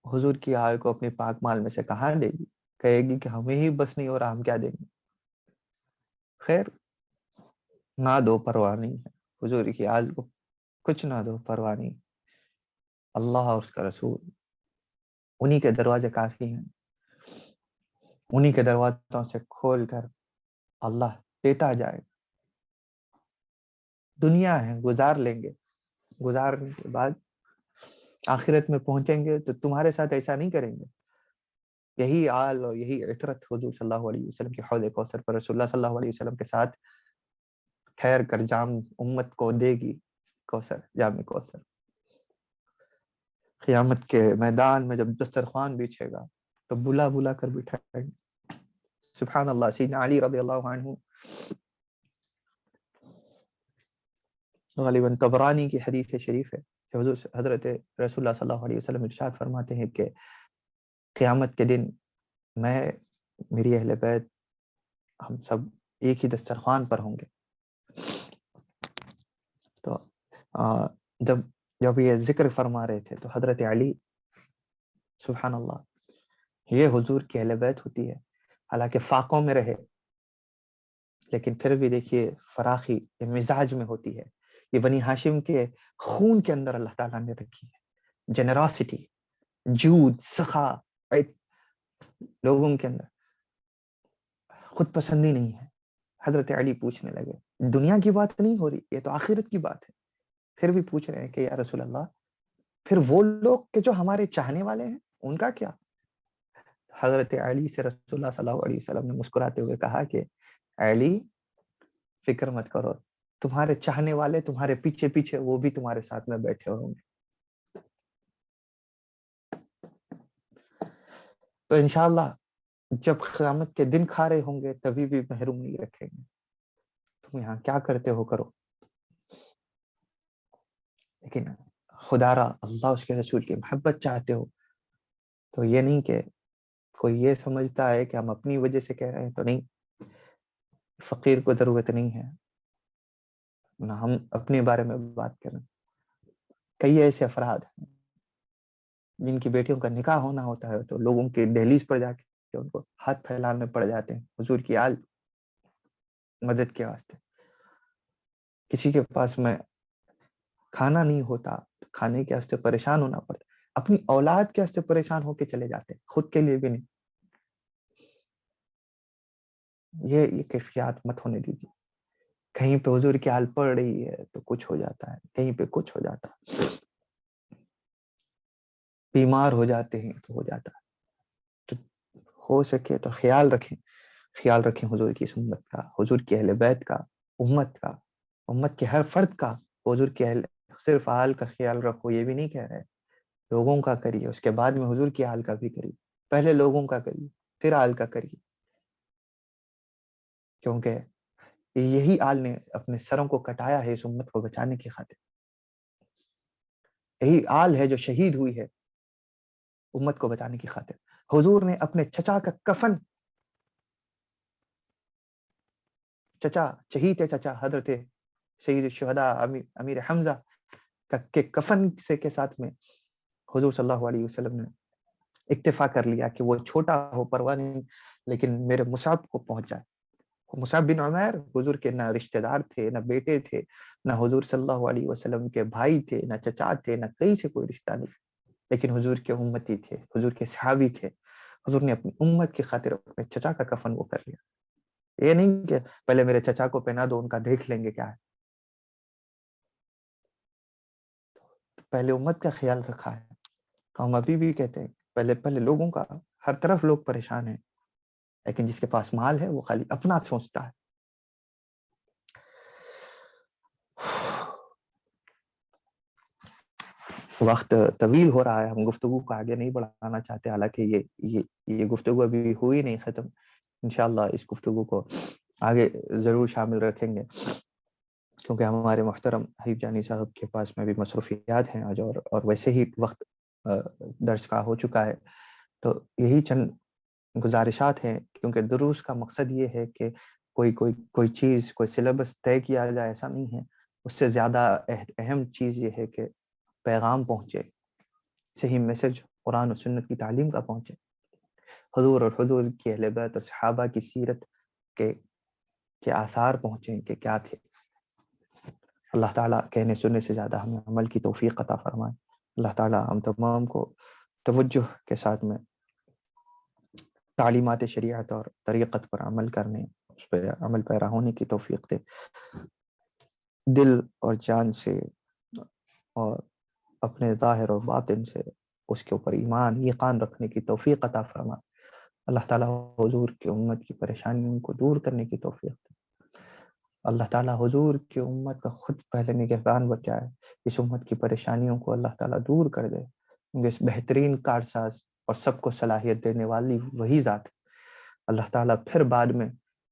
حضور کی آل کو اپنے پاک مال میں سے کہاں دے گی؟ کہے گی کہ ہمیں ہی بس نہیں ہو رہا، ہم کیا دیں گے؟ خیر نہ دو، پرواہ نہیں ہے. حضور کی آل کو کچھ نہ دو، پرواہ نہیں. اللہ اور اس کا رسول انہی کے دروازے کافی ہیں، انہی کے دروازوں سے کھول کر اللہ دیتا جائے. دنیا ہے، گزار لیں گے، گزارنے کے بعد آخرت میں پہنچیں گے تو تمہارے ساتھ ایسا نہیں کریں گے. یہی آل اور یہی عطرت حضور صلی اللہ علیہ وسلم کے حوض کوثر پر رسول اللہ صلی اللہ علیہ وسلم کے ساتھ ٹھہر کر جام امت کو دے گی، کوثر، جام کوثر. قیامت کے میدان میں جب دسترخوان بچھے گا تو بلا بلا کر بٹھائیں گے. سبحان اللہ. سیدنا علی رضی اللہ عنہ، غالباً طبرانی کی حدیث شریف ہے کہ حضرت رسول اللہ صلی اللہ علیہ وسلم ارشاد فرماتے ہیں کہ قیامت کے دن میں، میری اہل بیت، ہم سب ایک ہی دسترخوان پر ہوں گے. تو جب یہ ذکر فرما رہے تھے تو حضرت علی، سبحان اللہ، یہ حضور کی اہل بیت ہوتی ہے. حالانکہ فاقوں میں رہے لیکن پھر بھی دیکھیے فراخی مزاج میں ہوتی ہے. یہ بنی ہاشم کے خون کے اندر اللہ تعالیٰ نے رکھی ہے. جنراسٹی، جود، سخا لوگوں کے اندر. خود پسندی نہیں ہے. حضرت علی پوچھنے لگے، دنیا کی بات نہیں ہو رہی، یہ تو آخرت کی بات ہے. پھر بھی پوچھ رہے ہیں کہ یا رسول اللہ، پھر وہ لوگ کہ جو ہمارے چاہنے والے ہیں ان کا کیا؟ حضرت علی سے رسول اللہ صلی اللہ علیہ وسلم نے مسکراتے ہوئے کہا کہ علی، فکر مت کرو، تمہارے چاہنے والے تمہارے پیچھے پیچھے وہ بھی تمہارے ساتھ میں بیٹھے ہوں گے. تو انشاءاللہ جب قیامت کے دن کھا رہے ہوں گے تبھی بھی محروم نہیں رکھیں گے. تم یہاں کیا کرتے ہو کرو، لیکن خدا را اللہ اس کے رسول کی محبت چاہتے ہو تو یہ نہیں کہ کوئی یہ سمجھتا ہے کہ ہم اپنی وجہ سے کہہ رہے ہیں تو نہیں، فقیر کو ضرورت نہیں ہے نہ ہم اپنے بارے میں بات کریں. کئی ایسے افراد ہیں جن کی بیٹیوں کا نکاح ہونا ہوتا ہے تو لوگوں کے دہلیز پر جا کے ان کو ہاتھ پھیلانے پڑ جاتے ہیں حضور کی آل مدد کے واسطے. کسی کے پاس میں کھانا نہیں ہوتا، کھانے کے واسطے پریشان ہونا پڑتا، اپنی اولاد کے واسطے پریشان ہو کے چلے جاتے ہیں، خود کے لیے بھی نہیں. یہ کیفیات مت ہونے دیجیے. کہیں پہ حضور کی حال پڑ رہی ہے تو کچھ ہو جاتا ہے، کہیں پہ کچھ ہو جاتا ہے، بیمار ہو جاتے ہیں تو ہو جاتا ہے. تو ہو سکے تو خیال رکھیں حضور کی سنت کا، حضور کی اہل بیت کا، امت کے ہر فرد کا. حضور کے اہل صرف آل کا خیال رکھو یہ بھی نہیں کہہ رہے، لوگوں کا کریے، اس کے بعد میں حضور کی آل کا بھی کریے. پہلے لوگوں کا کریے پھر آل کا کریے، کیونکہ یہی آل نے اپنے سروں کو کٹایا ہے اس امت کو بچانے کی خاطر. یہی آل ہے جو شہید ہوئی ہے امت کو بچانے کی خاطر. حضور نے اپنے چچا کا کفن، چچا شہید چچا حضرت سید الشہداء امیر حمزہ کے کفن سے کے ساتھ میں حضور صلی اللہ علیہ وسلم نے اکتفا کر لیا کہ وہ چھوٹا ہو پرواہ نہیں لیکن میرے مصعب کو پہنچ جائے. مصعب بن عمیر حضور کے نہ رشتہ دار تھے، نہ بیٹے تھے، نہ حضور صلی اللہ علیہ وسلم کے بھائی تھے، نہ چچا تھے، نہ کہیں سے کوئی رشتہ نہیں، لیکن حضور کے امتی تھے، حضور کے صحابی تھے. حضور نے اپنی امت کی خاطر اپنے چچا کا کفن وہ کر لیا. یہ نہیں کہ پہلے میرے چچا کو پہنا دو ان کا دیکھ لیں گے کیا ہے. پہلے امت کا خیال رکھا ہے. تو ہم ابھی بھی کہتے ہیں پہلے لوگوں کا، ہر طرف لوگ پریشان ہیں، لیکن جس کے پاس مال ہے وہ خالی اپنا سوچتا ہے. وقت طویل ہو رہا ہے، ہم گفتگو کو آگے نہیں بڑھانا چاہتے، حالانکہ یہ گفتگو ابھی ہوئی نہیں ختم. انشاءاللہ اس گفتگو کو آگے ضرور شامل رکھیں گے، کیونکہ ہمارے محترم حبیب جانی صاحب کے پاس میں بھی مصروفیات ہیں آج، اور ویسے ہی وقت درس کا ہو چکا ہے. تو یہی چند گزارشات ہیں، کیونکہ دروس کا مقصد یہ ہے کہ کوئی چیز، کوئی سلیبس طے کیا جائے، ایسا نہیں ہے. اس سے زیادہ اہم چیز یہ ہے کہ پیغام پہنچے، صحیح میسج قرآن و سنت کی تعلیم کا پہنچے، حضور اور حضور کی اہل بیت اور صحابہ کی سیرت کے آثار پہنچیں کہ کیا تھے. اللہ تعالیٰ کہنے سننے سے زیادہ ہمیں عمل کی توفیق عطا فرمائے. اللہ تعالیٰ ہم تمام کو توجہ کے ساتھ میں تعلیمات شریعت اور طریقت پر عمل کرنے، اس پہ عمل پیرا ہونے کی توفیق دے. دل اور جان سے اور اپنے ظاہر اور باطن سے اس کے اوپر ایمان یقین رکھنے کی توفیق عطا فرمائے. اللہ تعالیٰ حضور کی امت کی پریشانیوں کو دور کرنے کی توفیق دے. اللہ تعالیٰ حضور کی امت کا خود پہلے نگہبان بن جائے، اس امت کی پریشانیوں کو اللہ تعالیٰ دور کر دے. اس بہترین کارساز اور سب کو صلاحیت دینے والی وہی ذات. اللہ تعالیٰ پھر بعد میں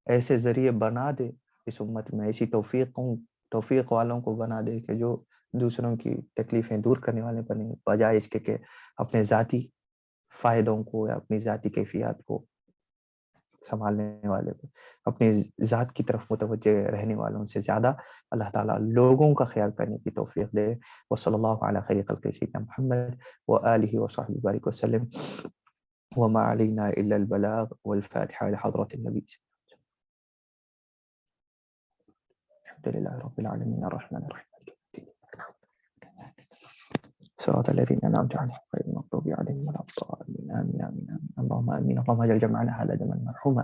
ایسے ذریعے بنا دے اس امت میں، ایسی توفیق والوں کو بنا دے کہ جو دوسروں کی تکلیفیں دور کرنے والے بنے، بجائے اس کے کہ اپنے ذاتی فائدوں کو یا اپنی ذاتی کیفیات کو سنبھالنے والے کو، اپنی ذات کی طرف متوجہ رہنے والوں سے زیادہ اللہ تعالیٰ لوگوں کا خیال کرنے کی توفیق دے. وصلی اللہ علی خیر خلق سیدنا محمد وآلہ وصحبہ بارک وسلم وما علینا الا البلاغ والفاتحہ لحضرت النبی. الحمدللہ رب العالمین الرحمن الرحیم صراط الذين أنعمت عليهم غير المغضوب عليهم ولا الضالين. آمين آمين آمين. اللهم آمين. اللهم اجعل جمعنا هذا جمعا مرحوما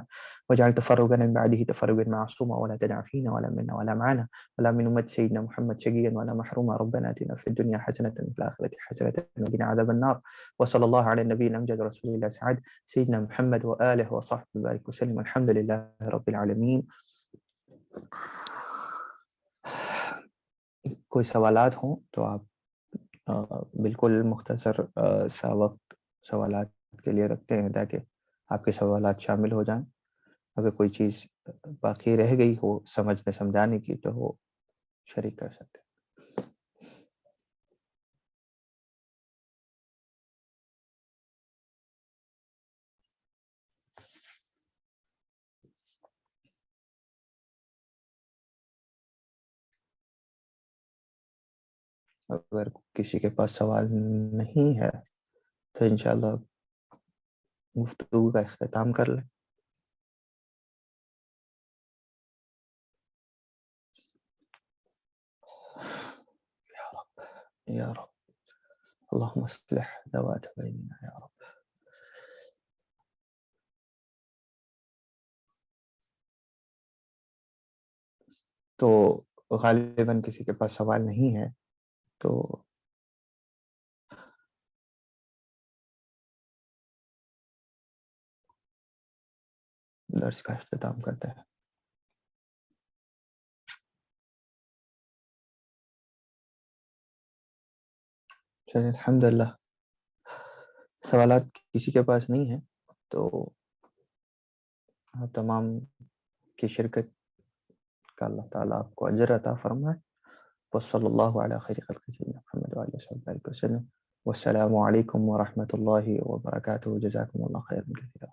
واجعل تفرقنا من بعده تفرقا معصوما ولا تدع فينا ولا منا ولا معنا ولا من أمة سيدنا محمد شقيا ولا محروما. ربنا آتنا في الدنيا حسنة وفي الآخرة حسنة وقنا عذاب النار. وصلى الله على النبي الأمجد رسول الله سعد سيدنا محمد وآله وصحبه وبارك وسلم. الحمد لله رب العالمين. کوئی سوالات ہوں تو آپ بالکل مختصر سا وقت سوالات کے لیے رکھتے ہیں تاکہ آپ کے سوالات شامل ہو جائیں. اگر کوئی چیز باقی رہ گئی ہو سمجھنے سمجھانے کی تو وہ شریک کر سکتے ہیں. اگر کسی کے پاس سوال نہیں ہے تو انشاءاللہ گفتگو کا اختتام کر لیں. یا رب اللهم اصلح ذوات بیننا یا رب. تو غالباً کسی کے پاس سوال نہیں ہے تو درس کا اختتام کرتے ہیں. چلیے الحمدللہ سوالات کسی کے پاس نہیں ہیں تو آپ تمام کی شرکت کا اللہ تعالیٰ آپ کو اجر عطا فرمائے. وصلی اللہ علی خیر خلق سیدنا محمد وعلی آلہ وسلم. والسلام علیکم ورحمۃ اللہ وبرکاتہ. جزاکم اللہ خیرا کثیرا.